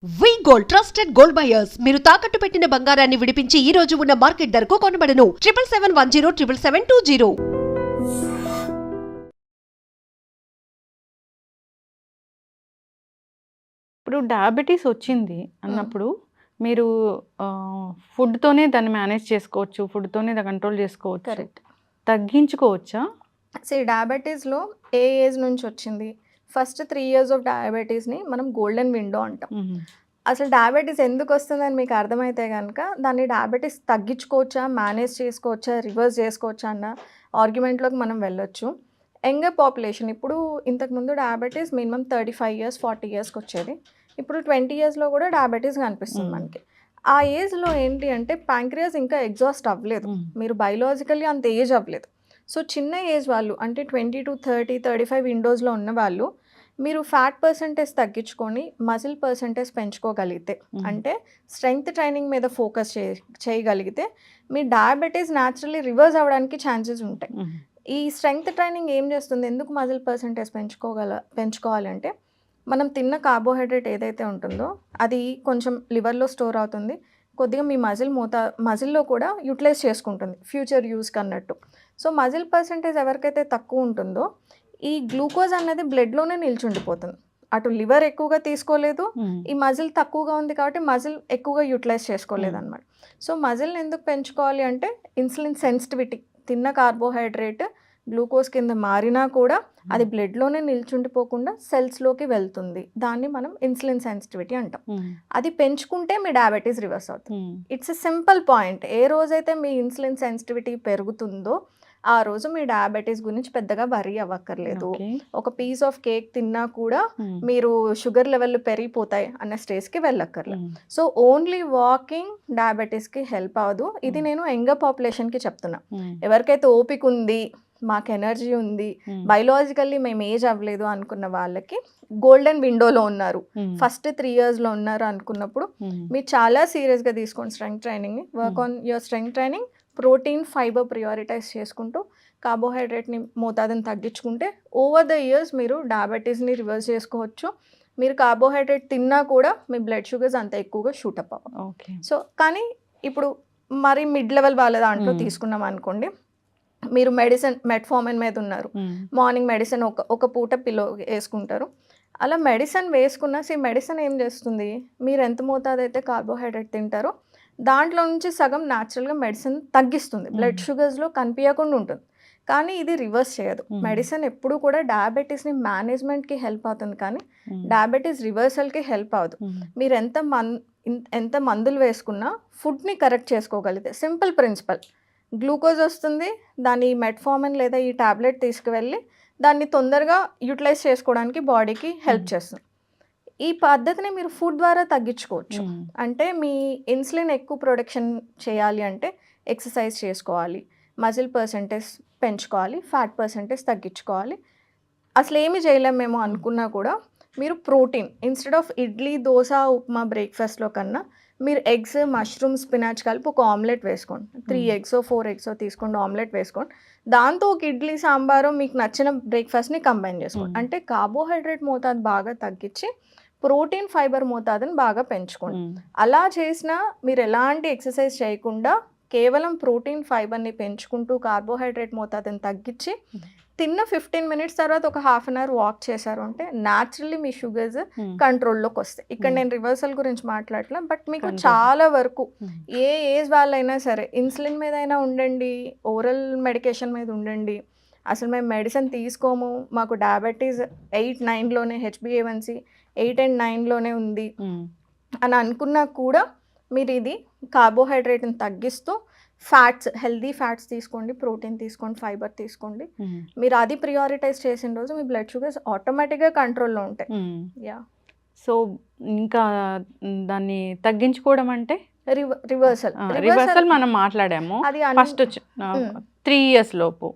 వి gold trusted gold buyers మీరు తాకట్టు పెట్టిన బంగారాన్ని విడిపించి ఈ రోజు ఉన్న మార్కెట్ ధరకు కొనబడను 7771077720. ఇప్పుడు డయాబెటీస్ వచ్చింది అన్నప్పుడు మీరు ఫుడ్తోనే దాన్ని మేనేజ్ చేసుకోవచ్చు, ఫుడ్తోనే దాన్ని కంట్రోల్ చేసుకోవచ్చు, కరెక్ట్. తగ్గించుకోవచ్చా? డయాబెటీస్లో ఏ ఏజ్ నుంచి వచ్చింది? ఫస్ట్ 3 years ఆఫ్ డయాబెటీస్ని మనం గోల్డెన్ విండో అంటాం. అసలు డయాబెటీస్ ఎందుకు వస్తుందని మీకు అర్థమైతే కనుక దాన్ని డయాబెటీస్ తగ్గించుకోవచ్చా, మేనేజ్ చేసుకోవచ్చా, రివర్స్ చేసుకోవచ్చా అన్న ఆర్గ్యుమెంట్లోకి మనం వెళ్ళొచ్చు. యంగర్ పాపులేషన్ ఇప్పుడు ఇంతకుముందు డయాబెటీస్ మినిమం 35 years 40 yearsకి వచ్చేది. ఇప్పుడు 20 yearsలో కూడా డయాబెటీస్ కనిపిస్తుంది మనకి. ఆ ఏజ్లో ఏంటి అంటే ప్యాంక్రియాస్ ఇంకా ఎగ్జాస్ట్ అవ్వలేదు, మీరు బయలాజికల్లీ అంత ఏజ్ అవ్వలేదు. సో చిన్న ఏజ్ వాళ్ళు అంటే 20 to 30 35 విండోస్లో ఉన్న వాళ్ళు మీరు ఫ్యాట్ పర్సంటేజ్ తగ్గించుకొని మజిల్ పర్సంటేజ్ పెంచుకోగలిగితే, అంటే స్ట్రెంగ్త్ ట్రైనింగ్ మీద ఫోకస్ చేయగలిగితే మీ డయాబెటీస్ న్యాచురల్లీ రివర్స్ అవ్వడానికి ఛాన్సెస్ ఉంటాయి. ఈ స్ట్రెంగ్త్ ట్రైనింగ్ ఏం చేస్తుంది, ఎందుకు మజిల్ పర్సంటేజ్ పెంచుకోవాలంటే మనం తిన్న కార్బోహైడ్రేట్ ఏదైతే ఉంటుందో అది కొంచెం లివర్లో స్టోర్ అవుతుంది, కొద్దిగా మీ మజిల్లో కూడా యూటిలైజ్ చేసుకుంటుంది ఫ్యూచర్ యూస్కి అన్నట్టు. సో మజిల్ పర్సంటేజ్ ఎవరికైతే తక్కువ ఉంటుందో ఈ గ్లూకోజ్ అన్నది బ్లడ్లోనే నిల్చుండిపోతుంది. అటు లివర్ ఎక్కువగా తీసుకోలేదు, ఈ మజిల్ తక్కువగా ఉంది కాబట్టి మజిల్ ఎక్కువగా యూటిలైజ్ చేసుకోలేదు అనమాట. సో మజిల్ని ఎందుకు పెంచుకోవాలి అంటే ఇన్సులిన్ సెన్సిటివిటీ, తిన్న కార్బోహైడ్రేట్ గ్లూకోజ్ కింద మారినా కూడా అది బ్లడ్లోనే నిల్చుండిపోకుండా సెల్స్లోకి వెళ్తుంది. దాన్ని మనం ఇన్సులిన్ సెన్సిటివిటీ అంటాం. అది పెంచుకుంటే మీ డయాబెటీస్ రివర్స్ అవుతుంది. It's a simple point. ఏ రోజైతే మీ ఇన్సులిన్ సెన్సిటివిటీ పెరుగుతుందో ఆ రోజు మీ డయాబెటీస్ గురించి పెద్దగా వరీ అవ్వక్కర్లేదు. ఒక పీస్ ఆఫ్ కేక్ తిన్నా కూడా మీరు షుగర్ లెవెల్ పెరిగిపోతాయి అన్న స్టేజ్కి వెళ్ళక్కర్లేదు. సో ఓన్లీ వాకింగ్ డయాబెటీస్కి హెల్ప్ అవ్వదు. ఇది నేను యంగర్ పాపులేషన్కి చెప్తున్నా. ఎవరికైతే ఓపిక ఉంది, మాకు ఎనర్జీ ఉంది, బయలాజికల్లీ మేము ఏజ్ అవ్వలేదు అనుకున్న వాళ్ళకి గోల్డెన్ విండోలో ఉన్నారు, ఫస్ట్ 3 yearsలో ఉన్నారు అనుకున్నప్పుడు మీరు చాలా సీరియస్గా తీసుకోండి స్ట్రెంగ్త్ ట్రైనింగ్ని. Work on your strength training, protein fibre prioritize చేసుకుంటూ కార్బోహైడ్రేట్ని మోతాదుని తగ్గించుకుంటే ఓవర్ ద ఇయర్స్ మీరు డయాబెటీస్ని రివర్స్ చేసుకోవచ్చు. మీరు కార్బోహైడ్రేట్ తిన్నా కూడా మీ బ్లడ్ షుగర్స్ అంత ఎక్కువగా షూటప్ అవ్వవు. సో కానీ ఇప్పుడు మరి మిడ్ లెవెల్ వాళ్ళ దాంట్లో తీసుకున్నాం అనుకోండి, మీరు మెట్ఫార్మిన్ మీద ఉన్నారు, మార్నింగ్ మెడిసిన్ ఒక పూట పిల్లో వేసుకుంటారు. అలా మెడిసిన్ వేసుకున్న మెడిసిన్ ఏం చేస్తుంది, మీరు ఎంత మోతాదు అయితే కార్బోహైడ్రేట్ తింటారో దాంట్లో నుంచి సగం న్యాచురల్గా మెడిసిన్ తగ్గిస్తుంది, బ్లడ్ షుగర్స్లో కనిపించకుండా ఉంటుంది. కానీ ఇది రివర్స్ చేయదు. మెడిసిన్ ఎప్పుడు కూడా డయాబెటీస్ని మేనేజ్మెంట్కి హెల్ప్ అవుతుంది కానీ డయాబెటీస్ రివర్సల్కి హెల్ప్ అవ్వదు. మీరు ఎంత మందులు వేసుకున్నా ఫుడ్ని కరెక్ట్ చేసుకోగలిగితే, సింపుల్ ప్రిన్సిపల్, గ్లూకోజ్ వస్తుంది, దాన్ని మెట్ఫార్మిన్ లేదా ఈ ట్యాబ్లెట్ తీసుకువెళ్ళి దాన్ని తొందరగా యూటిలైజ్ చేసుకోవడానికి బాడీకి హెల్ప్ చేస్తుంది. ఈ పద్ధతిని మీరు ఫుడ్ ద్వారా తగ్గించుకోవచ్చు. అంటే మీ ఇన్సులిన్ ఎక్కువ ప్రొడక్షన్ చేయాలి అంటే ఎక్సర్సైజ్ చేసుకోవాలి, మజిల్ పర్సంటేజ్ పెంచుకోవాలి, ఫ్యాట్ పర్సంటేజ్ తగ్గించుకోవాలి. అసలు ఏమి చేయలేము మేము అనుకున్నా కూడా మీరు protein instead of idli, dosa, upma బ్రేక్ఫాస్ట్లో కన్నా మీరు ఎగ్స్, మష్రూమ్, స్పినాచ్ కలిపి ఒక ఆమ్లెట్ వేసుకోండి. 3 eggs 4 eggs తీసుకోండి, ఆమ్లెట్ వేసుకోండి. దాంతో ఒక ఇడ్లీ, సాంబారు మీకు నచ్చిన బ్రేక్ఫాస్ట్ని కంబైన్ చేసుకోండి. అంటే కార్బోహైడ్రేట్ మోతాదు బాగా తగ్గించి ప్రోటీన్ ఫైబర్ మోతాదుని బాగా పెంచుకోండి. అలా చేసినా మీరు ఎలాంటి ఎక్సర్సైజ్ చేయకుండా కేవలం ప్రోటీన్ ఫైబర్ని పెంచుకుంటూ కార్బోహైడ్రేట్ మోతాదుని తగ్గించి తిన్న 15 minutes తర్వాత ఒక 1/2 hour వాక్ చేశారు అంటే న్యాచురల్లీ మీ షుగర్స్ కంట్రోల్లోకి వస్తాయి. ఇక్కడ నేను రివర్సల్ గురించి మాట్లాడలే, బట్ మీకు చాలా వరకు ఏ ఏజ్ వాళ్ళైనా సరే ఇన్సులిన్ మీద అయినా ఉండండి, ఓరల్ మెడికేషన్ మీద ఉండండి, అసలు మేము మెడిసిన్ తీసుకోము, మాకు డయాబెటీస్ 8-9లోనే, HbA1c 8 and 9లోనే ఉంది అని అనుకున్నా కూడా మీరు ఇది కార్బోహైడ్రేట్ని తగ్గిస్తూ ఫ్యాట్స్, హెల్దీ ఫ్యాట్స్ తీసుకోండి, ప్రోటీన్ తీసుకోండి, ఫైబర్ తీసుకోండి. మీరు అది ప్రియారిటైజ్ చేసిన రోజు మీ బ్లడ్ షుగర్స్ ఆటోమేటిక్గా కంట్రోల్లో ఉంటాయి. సో ఇంకా దాన్ని తగ్గించుకోవడం అంటే రివర్సల్ మనం మాట్లాడాము. అది ఫస్ట్ 3 years లోపు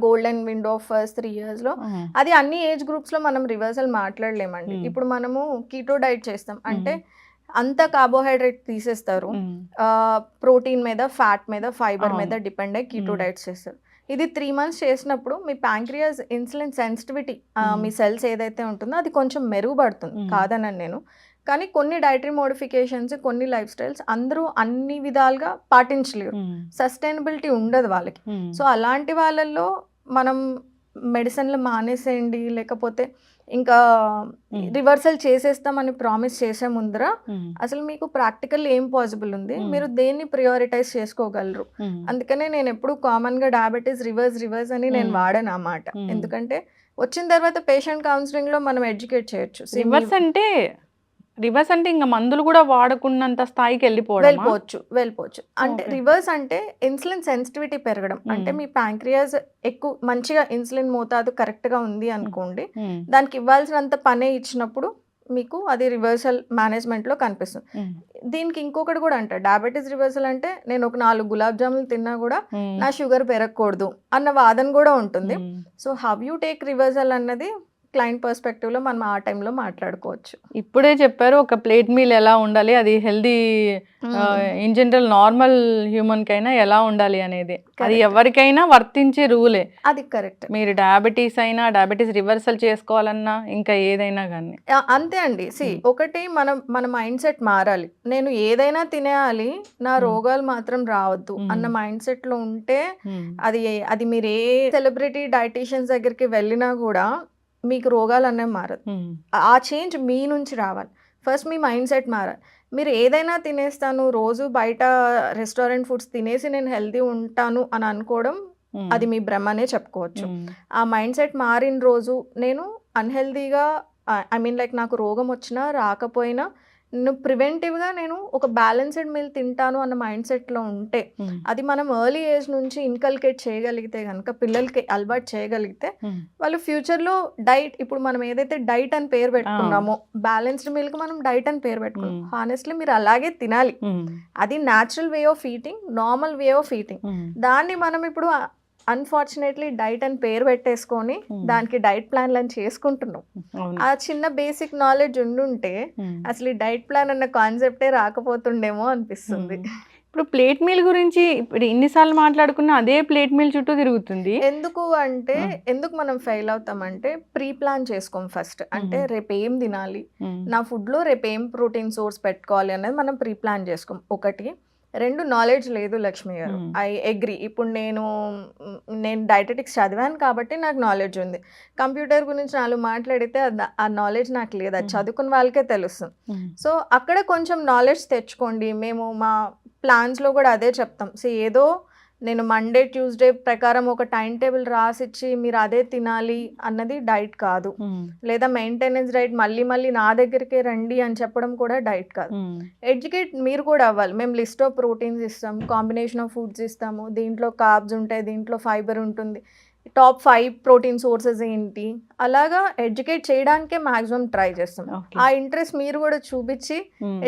గోల్డెన్ విండో ఫస్ట్ 3 yearsలో. అది అన్ని ఏజ్ గ్రూప్స్లో మనం రివర్సల్ మాట్లాడలేమండి. ఇప్పుడు మనము కీటో డైట్ చేస్తాం అంటే అంత కార్బోహైడ్రేట్ తీసేస్తారు, ప్రోటీన్ మీద, ఫ్యాట్ మీద, ఫైబర్ మీద డిపెండ్ అయ్యి కీటో డైట్స్ చేస్తారు. ఇది 3 months చేసినప్పుడు మీ ప్యాంక్రియాస్ ఇన్సులిన్ సెన్సిటివిటీ, మీ సెల్స్ ఏదైతే ఉంటుందో అది కొంచెం మెరుగుపడుతుంది, కాదనని నేను. కానీ కొన్ని డైటరీ మోడిఫికేషన్స్, కొన్ని లైఫ్ స్టైల్స్ అందరూ అన్ని విధాలుగా పాటించలేరు, సస్టైనబిలిటీ ఉండదు వాళ్ళకి. సో అలాంటి వాళ్ళల్లో మనం మెడిసిన్లు మానేసేయండి, లేకపోతే ఇంకా రివర్సల్ చేసేస్తామని ప్రామిస్ చేసే ముందర అసలు మీకు ప్రాక్టికల్ ఏం పాసిబుల్ ఉంది, మీరు దేన్ని ప్రియారిటైజ్ చేసుకోగలరు. అందుకనే నేను ఎప్పుడు కామన్గా డయాబెటీస్ రివర్స్ అని నేను వాడాను అన్నమాట. ఎందుకంటే వచ్చిన తర్వాత పేషెంట్ కౌన్సిలింగ్లో మనం ఎడ్యుకేట్ చేయొచ్చు. రివర్స్ అంటే ఇంకా మందులు కూడా వాడకున్నంత స్థాయికి వెళ్ళిపోవచ్చు. అంటే రివర్స్ అంటే ఇన్సులిన్ సెన్సిటివిటీ పెరగడం. అంటే మీ ప్యాంక్రియాస్ ఎక్కువ మంచిగా ఇన్సులిన్ మోతాదు కరెక్ట్గా ఉంది అనుకోండి, దానికి ఇవ్వాల్సినంత పనే ఇచ్చినప్పుడు మీకు అది రివర్సల్ మేనేజ్మెంట్లో కనిపిస్తుంది. దీనికి ఇంకొకటి కూడా అంటారు, డయాబెటీస్ రివర్సల్ అంటే నేను ఒక 4 గులాబ్ జాములు తిన్నా కూడా నా షుగర్ పెరగకూడదు అన్న వాదన కూడా ఉంటుంది. So how you take reversal అన్నది క్లయింట్ పర్స్పెక్టివ్లో మనం ఆ టైంలో మాట్లాడుకోవచ్చు. ఇప్పుడే చెప్పారు ఒక ప్లేట్ మీల్ ఎలా ఉండాలి, అది healthy in general normal human కైనా ఎలా ఉండాలి అనేది, అది ఎవరికైనా వర్తించే రూలే. అది కరెక్ట్. మీరు డయాబెటీస్ అయినా, డయాబెటీస్ రివర్సల్ చేసుకోవాలన్నా, ఇంకా ఏదైనా కానీ అంతే అండి. ఒకటి మన మైండ్ సెట్ మారాలి. నేను ఏదైనా తినేయాలి, నా రోగాలు మాత్రం రావద్దు అన్న మైండ్ సెట్ లో ఉంటే అది మీరు ఏ సెలబ్రిటీ డైటీషియన్స్ దగ్గరికి వెళ్ళినా కూడా మీకు రోగాలు అనేవి మారదు. ఆ చేంజ్ మీ నుంచి రావాలి. ఫస్ట్ మీ మైండ్ సెట్ మారాలి. మీరు ఏదైనా తినేస్తాను, రోజు బయట రెస్టారెంట్ ఫుడ్స్ తినేసి నేను హెల్తీ ఉంటాను అని అనుకోవడం అది మీ భ్రమనే చెప్పుకోవచ్చు. ఆ మైండ్ సెట్ మారిన రోజు నేను అన్హెల్తీగా లైక్ నాకు రోగం వచ్చినా రాకపోయినా నేను ప్రివెంటివ్గా నేను ఒక బ్యాలెన్స్డ్ మీల్ తింటాను అన్న మైండ్ సెట్లో ఉంటే, అది మనం ఎర్లీ ఏజ్ నుంచి ఇన్కల్కేట్ చేయగలిగితే కనుక, పిల్లలకి అలవాటు చేయగలిగితే, వాళ్ళు ఫ్యూచర్లో డైట్, ఇప్పుడు మనం ఏదైతే డైట్ అని పేరు పెట్టుకున్నామో, బ్యాలెన్స్డ్ మీల్కి మనం డైట్ అని పేరు పెట్టుకున్నాం. హానెస్ట్లీ మీరు అలాగే తినాలి. అది natural way of eating, normal way of eating. దాన్ని మనం ఇప్పుడు అన్ఫార్చునేట్లీ డైట్ అని పేరు పెట్టేసుకొని దానికి డైట్ ప్లాన్లు అని చేసుకుంటున్నాం. ఆ చిన్న బేసిక్ నాలెడ్జ్ ఉండుంటే అసలు ఈ డైట్ ప్లాన్ అన్న కాన్సెప్టే రాకపోతుండేమో అనిపిస్తుంది. ఇప్పుడు ప్లేట్ మీల్ గురించి ఇప్పుడు ఎన్నిసార్లు మాట్లాడుకున్నా అదే ప్లేట్ మీల్ చుట్టూ తిరుగుతుంది. ఎందుకు మనం ఫెయిల్ అవుతామంటే ప్రీ ప్లాన్ చేసుకోం ఫస్ట్. అంటే రేపు ఏం తినాలి, నా ఫుడ్లో రేపు ఏం ప్రోటీన్ సోర్స్ పెట్టుకోవాలి అనేది మనం ప్రీ ప్లాన్ చేసుకోం. ఒకటి. 2, నాలెడ్జ్ లేదు లక్ష్మి గారు. I agree. ఇప్పుడు నేను డైటెటిక్స్ చదివాను కాబట్టి నాకు నాలెడ్జ్ ఉంది. కంప్యూటర్ గురించి నాలుగు మాట్లాడితే ఆ నాలెడ్జ్ నాకు లేదు, అది చదువుకున్న వాళ్ళకే తెలుస్తుంది. సో అక్కడ కొంచెం నాలెడ్జ్ తెచ్చుకోండి. మేము మా ప్లాన్స్లో కూడా అదే చెప్తాం. సో ఏదో నేను మండే ట్యూస్డే ప్రకారం ఒక టైం టేబుల్ రాసిచ్చి మీరు అదే తినాలి అన్నది డైట్ కాదు. లేదా మెయింటెనెన్స్ డైట్ మళ్ళీ నా దగ్గరికే రండి అని చెప్పడం కూడా డైట్ కాదు. ఎడ్యుకేట్ మీరు కూడా అవ్వాలి. మేము లిస్ట్ ఆఫ్ ప్రోటీన్స్ ఇస్తాం, కాంబినేషన్ ఆఫ్ ఫుడ్స్ ఇస్తాము, దీంట్లో కార్బ్స్ ఉంటాయి, దీంట్లో ఫైబర్ ఉంటుంది, టాప్ 5 ప్రోటీన్ సోర్సెస్ ఏంటి, అలాగా ఎడ్యుకేట్ చేయడానికే మాక్సిమం ట్రై చేస్తాం. ఆ ఇంట్రెస్ట్ మీరు కూడా చూపించి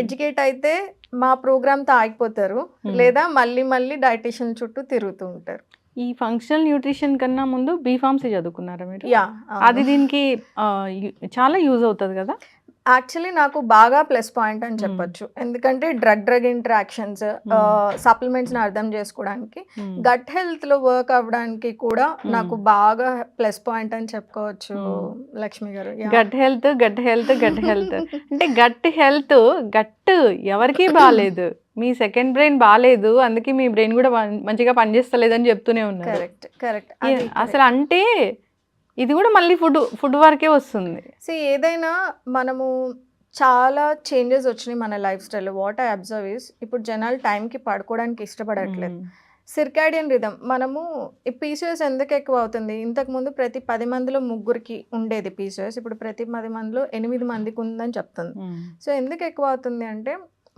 ఎడ్యుకేట్ అయితే మా ప్రోగ్రామ్తో ఆగిపోతారు, లేదా మళ్ళీ డైటీషియన్ చుట్టూ తిరుగుతూ ఉంటారు. ఈ ఫంక్షనల్ న్యూట్రిషన్ కన్నా ముందు బీఫార్మసీ చదువుకున్నారా మీరు? అది దీనికి చాలా యూజ్ అవుతుంది కదా. యాక్చువల్లీ నాకు బాగా ప్లస్ పాయింట్ అని చెప్పొచ్చు. ఎందుకంటే డ్రగ్ ఇంటరాక్షన్స్, సప్లిమెంట్స్ని అర్థం చేసుకోవడానికి, గట్ హెల్త్లో వర్క్ అవ్వడానికి కూడా నాకు బాగా ప్లస్ పాయింట్ అని చెప్పుకోవచ్చు లక్ష్మి గారు. గట్ హెల్త్ అంటే గట్ ఎవరికీ బాగాలేదు, మీ సెకండ్ బ్రెయిన్ బాగాలేదు, అందుకే మీ బ్రెయిన్ కూడా మంచిగా పనిచేస్తలేదు అని చెప్తూనే ఉన్నారు. కరెక్ట్. అసలు అంటే ఇది కూడా మళ్ళీ ఫుడ్ వరకే వస్తుంది. ఏదైనా మనము చాలా చేంజెస్ వచ్చినాయి మన life style. What I observe is, ఇప్పుడు జనాలు టైంకి పడుకోవడానికి ఇష్టపడట్లేదు. సిర్కాడియన్ రిథమ్, మనము ఈ పీసీఓఎస్ ఎందుకు ఎక్కువ అవుతుంది? ఇంతకుముందు ప్రతి 10 మందిలో 3కి ఉండేది పీసీఓఎస్, ఇప్పుడు ప్రతి 10 మందిలో 8 మందికి ఉందని చెప్తుంది. సో ఎందుకు ఎక్కువ అవుతుంది అంటే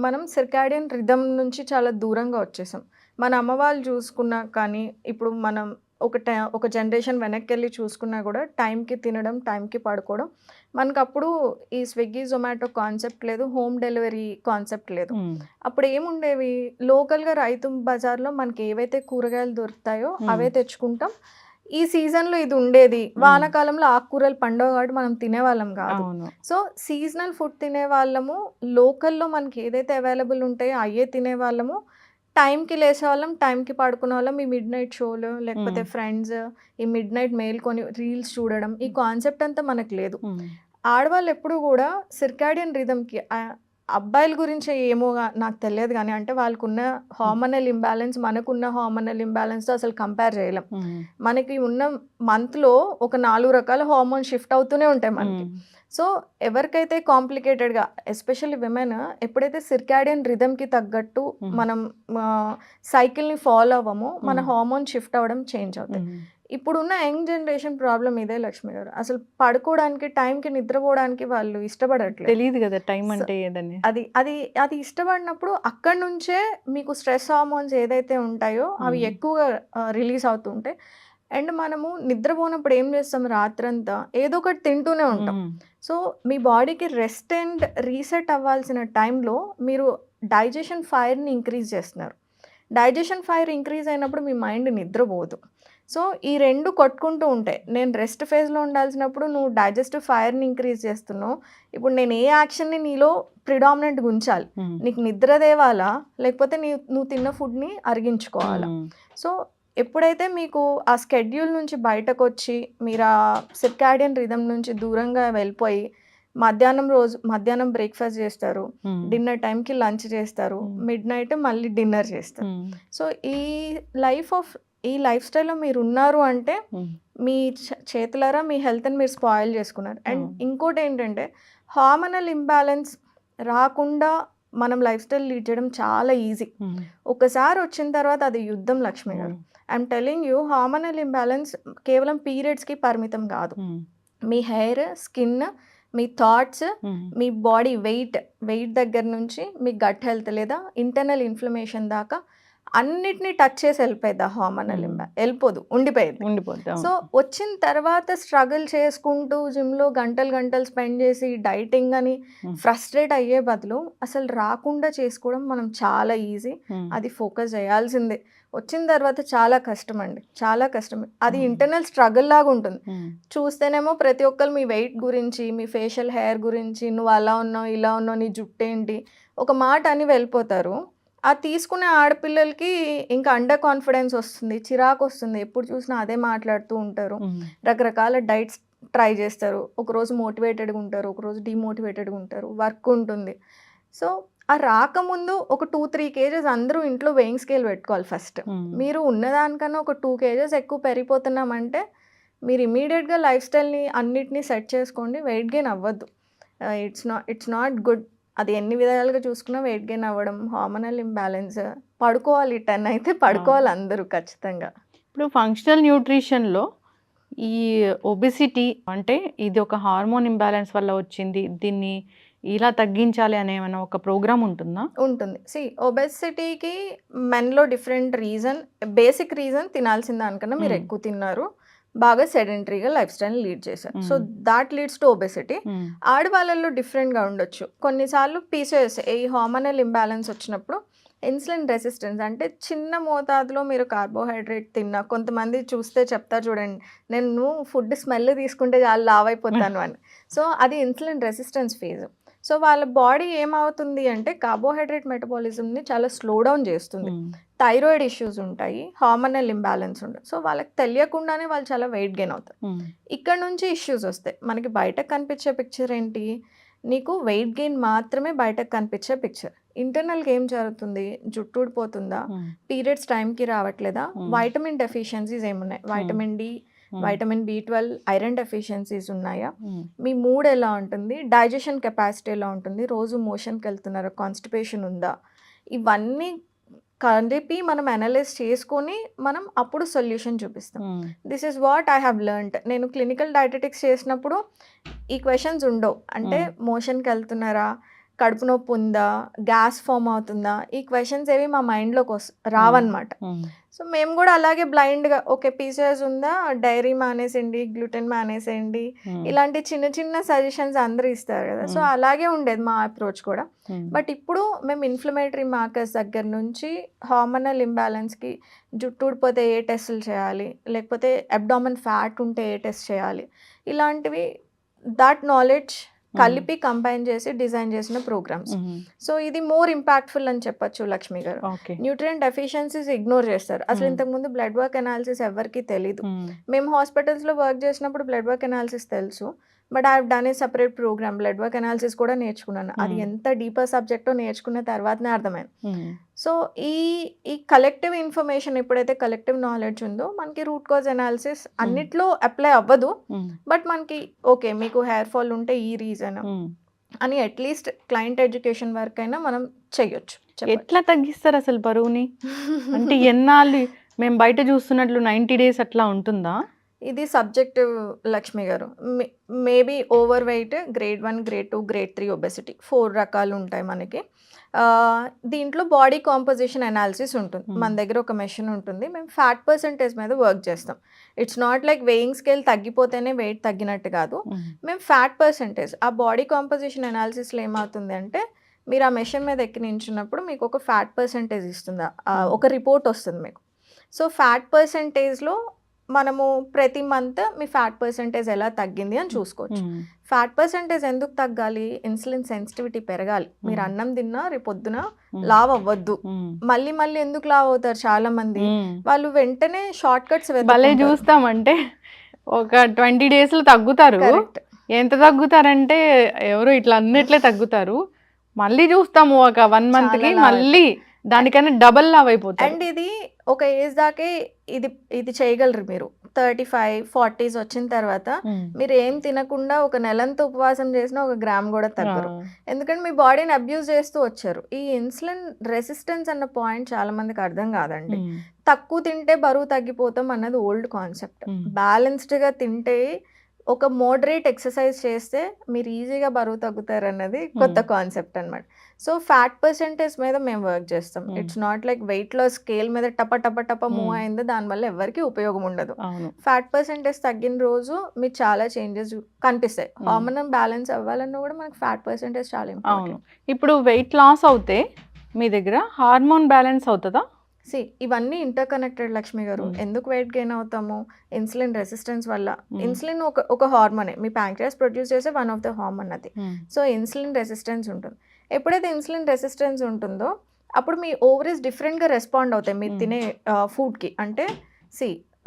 మనం సిర్కాడియన్ రిథమ్ నుంచి చాలా దూరంగా వచ్చేసాం. మన అమ్మ వాళ్ళు చూసుకున్నా కానీ, ఇప్పుడు మనం ఒక జనరేషన్ వెనక్కి వెళ్ళి చూసుకున్నా కూడా టైంకి తినడం, టైంకి పడుకోవడం. మనకు అప్పుడు ఈ స్విగ్గీ జొమాటో కాన్సెప్ట్ లేదు, హోమ్ డెలివరీ కాన్సెప్ట్ లేదు. అప్పుడు ఏముండేవి, లోకల్గా రైతు బజార్లో మనకి ఏవైతే కూరగాయలు దొరుకుతాయో అవే తెచ్చుకుంటాం. ఈ సీజన్లో ఇది ఉండేది, వానాకాలంలో ఆకుకూరలు పండగ కాబట్టి మనం తినేవాళ్ళం కాదు. సో సీజనల్ ఫుడ్ తినేవాళ్ళము, లోకల్లో మనకి ఏదైతే అవైలబుల్ ఉంటాయో అయ్యే తినేవాళ్ళము. టైంకి లేసేవాళ్ళం, టైంకి పడుకునే వాళ్ళం. ఈ మిడ్ నైట్ షోలు, లేకపోతే ఫ్రెండ్స్ ఈ మిడ్ నైట్ మేల్కొని రీల్స్ చూడడం, ఈ కాన్సెప్ట్ అంతా మనకు లేదు. ఆడవాళ్ళు ఎప్పుడు కూడా సిర్కాడియన్ రిథమ్కి, అబ్బాయిల గురించి ఏమో నాకు తెలియదు కానీ, అంటే వాళ్ళకున్న హార్మోనల్ ఇంబ్యాలెన్స్ మనకున్న హార్మోనల్ ఇంబ్యాలెన్స్తో అసలు కంపేర్ చేయలేం. మనకి ఉన్న మంత్లో ఒక 4 రకాల హార్మోన్ షిఫ్ట్ అవుతూనే ఉంటాయి మనకి. సో ఎవరికైతే కాంప్లికేటెడ్గా, ఎస్పెషల్లీ విమెన్ ఎప్పుడైతే సిర్కాడియన్ రిథమ్కి తగ్గట్టు మనం సైకిల్ని ఫాలో అవ్వమో మన హార్మోన్ షిఫ్ట్ అవ్వడం చేంజ్ అవుతాయి. ఇప్పుడున్న యంగ్ జనరేషన్ ప్రాబ్లం ఇదే లక్ష్మి గారు. అసలు పడుకోవడానికి, టైంకి నిద్రపోవడానికి వాళ్ళు ఇష్టపడట్లేదు. తెలియదు కదా టైం అంటే ఏదని. అది అది అది ఇష్టపడినప్పుడు అక్కడి నుంచే మీకు స్ట్రెస్ హార్మోన్స్ ఏదైతే ఉంటాయో అవి ఎక్కువగా రిలీజ్ అవుతుంటాయి. అండ్ మనము నిద్రపోయినప్పుడు ఏం చేస్తాం, రాత్రంతా ఏదో ఒకటి తింటూనే ఉంటాం. సో మీ బాడీకి రెస్ట్ అండ్ రీసెట్ అవ్వాల్సిన టైంలో మీరు డైజెషన్ ఫైర్ని ఇంక్రీజ్ చేస్తున్నారు. డైజెషన్ ఫైర్ ఇంక్రీజ్ అయినప్పుడు మీ మైండ్ నిద్రపోదు. సో ఈ రెండు కొట్టుకుంటూ ఉంటాయి. నేను రెస్ట్ ఫేజ్లో ఉండాల్సినప్పుడు నువ్వు డైజెస్టివ్ ఫైర్ని ఇంక్రీజ్ చేస్తున్నావు. ఇప్పుడు నేను ఏ యాక్షన్ని నీలో ప్రిడామినెంట్గా ఉంచాలి, నీకు నిద్ర తేవాలా లేకపోతే నువ్వు తిన్న ఫుడ్ని అరిగించుకోవాలా. సో ఎప్పుడైతే మీకు ఆ స్కెడ్యూల్ నుంచి బయటకు వచ్చి మీరు ఆ సిర్కాడియన్ రిథమ్ నుంచి దూరంగా వెళ్ళిపోయి మధ్యాహ్నం బ్రేక్ఫాస్ట్ చేస్తారు, డిన్నర్ టైంకి లంచ్ చేస్తారు, మిడ్ నైట్ మళ్ళీ డిన్నర్ చేస్తారు. సో ఈ లైఫ్ స్టైల్లో మీరు ఉన్నారు అంటే మీ చేతులారా మీ హెల్త్ని మీరు స్పాయిల్ చేసుకున్నారు. అండ్ ఇంకోటి ఏంటంటే హార్మోనల్ ఇంబ్యాలెన్స్ రాకుండా మనం లైఫ్ స్టైల్ లీడ్ చేయడం చాలా ఈజీ. ఒకసారి వచ్చిన తర్వాత అది యుద్ధం లక్ష్మి గారు. I'm telling you, hormonal imbalance కేవలం పీరియడ్స్కి పరిమితం కాదు. మీ హెయిర్, స్కిన్, మీ థాట్స్, మీ బాడీ వెయిట్ దగ్గర నుంచి మీ గట్ హెల్త్ లేదా ఇంటర్నల్ ఇన్ఫ్లమేషన్ దాకా అన్నిటినీ టచ్ చేసి వెళ్ళిపోయింది. ఆ హార్మోనల్ వెళ్ళిపోదు, ఉండిపోయింది. సో వచ్చిన తర్వాత స్ట్రగుల్ చేసుకుంటూ జిమ్లో గంటలు స్పెండ్ చేసి డైటింగ్ అని ఫ్రస్ట్రేట్ అయ్యే బదులు అసలు రాకుండా చేసుకోవడం మనం చాలా ఈజీ. అది ఫోకస్ చేయాల్సిందే. వచ్చిన తర్వాత చాలా కష్టం అండి, చాలా కష్టం. అది ఇంటర్నల్ స్ట్రగుల్ లాగా ఉంటుంది. చూస్తేనేమో ప్రతి ఒక్కరు మీ వెయిట్ గురించి, మీ ఫేషియల్ హెయిర్ గురించి, నువ్వు అలా ఉన్నావు ఇలా ఉన్నావు, నీ జుట్టు ఏంటి, ఒక మాట అని వెళ్ళిపోతారు. ఆ తీసుకునే ఆడపిల్లలకి ఇంకా అండర్ కాన్ఫిడెన్స్ వస్తుంది, చిరాకు వస్తుంది. ఎప్పుడు చూసినా అదే మాట్లాడుతూ ఉంటారు. రకరకాల డైట్స్ ట్రై చేస్తారు. ఒకరోజు మోటివేటెడ్గా ఉంటారు, ఒకరోజు డిమోటివేటెడ్గా ఉంటారు, వర్క్ ఉంటుంది. సో ఆ రాకముందు ఒక 2-3 కేజెస్ అందరూ ఇంట్లో వెయింగ్ స్కేల్ పెట్టుకోవాలి ఫస్ట్. మీరు ఉన్నదానికన్నా ఒక 2 కేజెస్ ఎక్కువ పెరిగిపోతున్నామంటే మీరు ఇమీడియట్గా లైఫ్ స్టైల్ని అన్నిటినీ సెట్ చేసుకోండి. వెయిట్ గెయిన్ అవ్వద్దు. It's not good. అది ఎన్ని విధాలుగా చూసుకున్నా వెయిట్ గెయిన్ అవ్వడం, హార్మోనల్ ఇంబ్యాలెన్స్, పడుకోవాలి 10 అయితే పడుకోవాలి అందరూ ఖచ్చితంగా. ఇప్పుడు ఫంక్షనల్ న్యూట్రిషన్లో ఈ ఒబెసిటీ అంటే ఇది ఒక హార్మోన్ ఇంబ్యాలెన్స్ వల్ల వచ్చింది, దీన్ని ఇలా తగ్గించాలి అనే ఏమైనా ఒక ప్రోగ్రామ్ ఉంటుందా? ఉంటుంది. ఒబెసిటీకి మెన్లో డిఫరెంట్ రీజన్. బేసిక్ రీజన్ తినాల్సిన దానికన్నా మీరు ఎక్కువ తిన్నారు, బాగా సెడెంటరీగా లైఫ్ స్టైల్ లీడ్ చేశారు. So that leads to obesity. ఆడవాళ్ళల్లో డిఫరెంట్గా ఉండొచ్చు. కొన్నిసార్లు పీసీఓఎస్, ఈ హార్మోనల్ ఇంబ్యాలెన్స్ వచ్చినప్పుడు ఇన్సులిన్ రెసిస్టెన్స్, అంటే చిన్న మోతాదులో మీరు కార్బోహైడ్రేట్ తిన్నా, కొంతమంది చూస్తే చెప్తారు చూడండి, నేను ఫుడ్ స్మెల్ తీసుకుంటే చాలా లావ్ అయిపోతాను అని. సో అది ఇన్సులిన్ రెసిస్టెన్స్ ఫేజ్. సో వాళ్ళ బాడీ ఏమవుతుంది అంటే కార్బోహైడ్రేట్ మెటబాలిజంని చాలా స్లో డౌన్ చేస్తుంది. థైరాయిడ్ ఇష్యూస్ ఉంటాయి, హార్మోనల్ ఇంబ్యాలెన్స్ ఉంటుంది. సో వాళ్ళకి తెలియకుండానే వాళ్ళు చాలా వెయిట్ గెయిన్ అవుతారు. ఇక్కడ నుంచి ఇష్యూస్ వస్తాయి. మనకి బయటకు కనిపించే పిక్చర్ ఏంటి, నీకు వెయిట్ గెయిన్ మాత్రమే బయటకు కనిపించే పిక్చర్. ఇంటర్నల్గా ఏం జరుగుతుంది, జుట్టు ఊడిపోతుందా, పీరియడ్స్ టైంకి రావట్లేదా, వైటమిన్ డెఫిషియన్సీస్ ఏమున్నాయి, vitamin D, vitamin B12, iron deficiencies ఉన్నాయా, మీ మూడ్ ఎలా ఉంటుంది, డైజెషన్ కెపాసిటీ ఎలా ఉంటుంది, రోజు మోషన్కి వెళ్తున్నారా, కాన్స్టిపేషన్ ఉందా, ఇవన్నీ కలిపి మనం అనలైజ్ చేసుకొని మనం అప్పుడు సొల్యూషన్ చూపిస్తాం. This is what I have learned. నేను క్లినికల్ డైటెటిక్స్ చేసినప్పుడు ఈ క్వశ్చన్స్ ఉండవు. అంటే మోషన్కి వెళ్తున్నారా, కడుపు నొప్పి ఉందా, గ్యాస్ ఫామ్ అవుతుందా, ఈ క్వశ్చన్స్ ఏవి మా మైండ్లోకి రావన్నమాట. సో మేము కూడా అలాగే బ్లైండ్గా ఓకే పీసీఓఎస్ ఉందా, డైరీ మానేసేయండి, గ్లూటెన్ మానేసేయండి, ఇలాంటి చిన్న చిన్న సజెషన్స్ అందరూ ఇస్తారు కదా. సో అలాగే ఉండేది మా అప్రోచ్ కూడా. బట్ ఇప్పుడు మేము ఇన్ఫ్లమేటరీ మార్కర్స్ దగ్గర నుంచి హార్మోనల్ ఇంబ్యాలెన్స్కి, జుట్టు ఊడిపోతే ఏ టెస్టులు చేయాలి, లేకపోతే అబ్డామిన్ ఫ్యాట్ ఉంటే ఏ టెస్ట్ చేయాలి, ఇలాంటివి దాట్ నాలెడ్జ్ కలిపి కంబైన్ చేసి డిజైన్ చేసిన ప్రోగ్రామ్స్. సో ఇది మోర్ ఇంపాక్ట్ఫుల్ అని చెప్పొచ్చు లక్ష్మి గారు. న్యూట్రియంట్ డెఫిషియన్సీస్ ఇగ్నోర్ చేస్తారు. అసలు ఇంతకుముందు బ్లడ్ వర్క్ అనాలిసిస్ ఎవరికి తెలీదు. మేము హాస్పిటల్స్లో వర్క్ చేసినప్పుడు బ్లడ్ వర్క్ అనాలిసిస్ తెలుసు, but I have done a separate programme blood work analysis కూడా నేర్చుకున్నాను. అది ఎంత డీపర్ సబ్జెక్టో నేర్చుకున్న తర్వాతనే అర్థమైంది. సో ఈ కలెక్టివ్ ఇన్ఫర్మేషన్ ఎప్పుడైతే కలెక్టివ్ నాలెడ్జ్ ఉందో మనకి రూట్ కాజ్ అనాలిసిస్ అన్నిట్లో అప్లై అవ్వదు. బట్ మనకి ఓకే మీకు హెయిర్ ఫాల్ ఉంటే ఈ రీజన్ అని అట్లీస్ట్ క్లయింట్ ఎడ్యుకేషన్ వర్క్ అయినా మనం చెయ్యొచ్చు. ఎట్లా తగ్గిస్తారు అసలు బరువుని? అంటే ఎన్నాళ్ళు మేము బయట చూస్తున్నట్లు 90 days అట్లా ఉంటుందా? ఇది సబ్జెక్టివ్ లక్ష్మి గారు. Maybe over weight, grade 1, grade 2, grade 3 obesity 4 రకాలు ఉంటాయి మనకి. దీంట్లో బాడీ కాంపోజిషన్ అనాలిసిస్ ఉంటుంది. మన దగ్గర ఒక మెషిన్ ఉంటుంది. మేము ఫ్యాట్ పర్సంటేజ్ మీద వర్క్ చేస్తాం. It's not like weighing scale తగ్గిపోతేనే వెయిట్ తగ్గినట్టు కాదు. మేము ఫ్యాట్ పర్సంటేజ్ ఆ బాడీ కాంపోజిషన్ అనాలిసిస్లో ఏమవుతుంది అంటే మీరు ఆ మెషిన్ మీద ఎక్కి నించున్నప్పుడు మీకు ఒక ఫ్యాట్ పర్సంటేజ్ ఇస్తుంది, ఒక రిపోర్ట్ వస్తుంది మీకు. సో ఫ్యాట్ పర్సంటేజ్లో మనము ప్రతి మంత్ మీ ఫ్యాట్ పర్సంటేజ్ ఎలా తగ్గింది అని చూసుకోవచ్చు. ఫ్యాట్ పర్సంటేజ్ ఎందుకు తగ్గాలి? ఇన్సులిన్ సెన్సిటివిటీ పెరగాలి. మీరు అన్నం తిన్నా రేపు పొద్దున లావ్ అవ్వద్దు. మళ్ళీ మళ్ళీ ఎందుకు లావ్ అవుతారు చాలా మంది? వాళ్ళు వెంటనే షార్ట్ కట్స్ భలే చూస్తామంటే ఒక 20 days తగ్గుతారు. ఎంత తగ్గుతారంటే ఎవరు ఇట్లా అన్నిట్లే తగ్గుతారు. మళ్ళీ చూస్తాము ఒక 1 monthకి మళ్ళీ దానికన్నా డబల్ లావ్ అయిపోతుంది. అండ్ ఇది ఒక ఏజ్ దాకే ఇది చేయగలరు మీరు. 35-40s వచ్చిన తర్వాత మీరు ఏం తినకుండా ఒక నెలంతా ఉపవాసం చేసినా 1 గ్రామ్ కూడా తగ్గరు. ఎందుకంటే మీ బాడీని అబ్యూజ్ చేస్తూ వచ్చారు. ఈ ఇన్సులిన్ రెసిస్టెన్స్ అన్న పాయింట్ చాలా మందికి అర్థం కాదండి. తక్కువ తింటే బరువు తగ్గిపోతాం అన్నది ఓల్డ్ కాన్సెప్ట్. బ్యాలెన్స్డ్గా తింటే ఒక మోడరేట్ ఎక్సర్సైజ్ చేస్తే మీరు ఈజీగా బరువు తగ్గుతారు అన్నది కొత్త కాన్సెప్ట్ అనమాట. సో ఫ్యాట్ పర్సంటేజ్ మీద మేము వర్క్ చేస్తాం. It's not like weight loss scale మీద టప మూవ్ అయింది దానివల్ల ఎవరికి ఉపయోగం ఉండదు. ఫ్యాట్ పర్సంటేజ్ తగ్గిన రోజు మీకు చాలా చేంజెస్ కనిపిస్తాయి. హార్మోన్ బ్యాలెన్స్ అవ్వాలన్నా కూడా మనకి ఫ్యాట్ పర్సంటేజ్ చాలా ఇంపార్టెంట్. ఇప్పుడు వెయిట్ లాస్ అవుతే మీ దగ్గర హార్మోన్ బ్యాలెన్స్ అవుతుందా? ఇవన్నీ ఇంటర్ కనెక్టెడ్ లక్ష్మి గారు. ఎందుకు వెయిట్ గెయిన్ అవుతాము? ఇన్సులిన్ రెసిస్టెన్స్ వల్ల. ఇన్సులిన్ ఒక హార్మోనే, మీ ప్యాంక్రియాస్ ప్రొడ్యూస్ చేసే వన్ ఆఫ్ ద హార్మోన్ అది. సో ఇన్సులిన్ రెసిస్టెన్స్ ఉంటుంది. ఎప్పుడైతే ఇన్సులిన్ రెసిస్టెన్స్ ఉంటుందో అప్పుడు మీ ఓవరీస్ డిఫరెంట్గా రెస్పాండ్ అవుతాయి మీరు తినే ఫుడ్కి. అంటే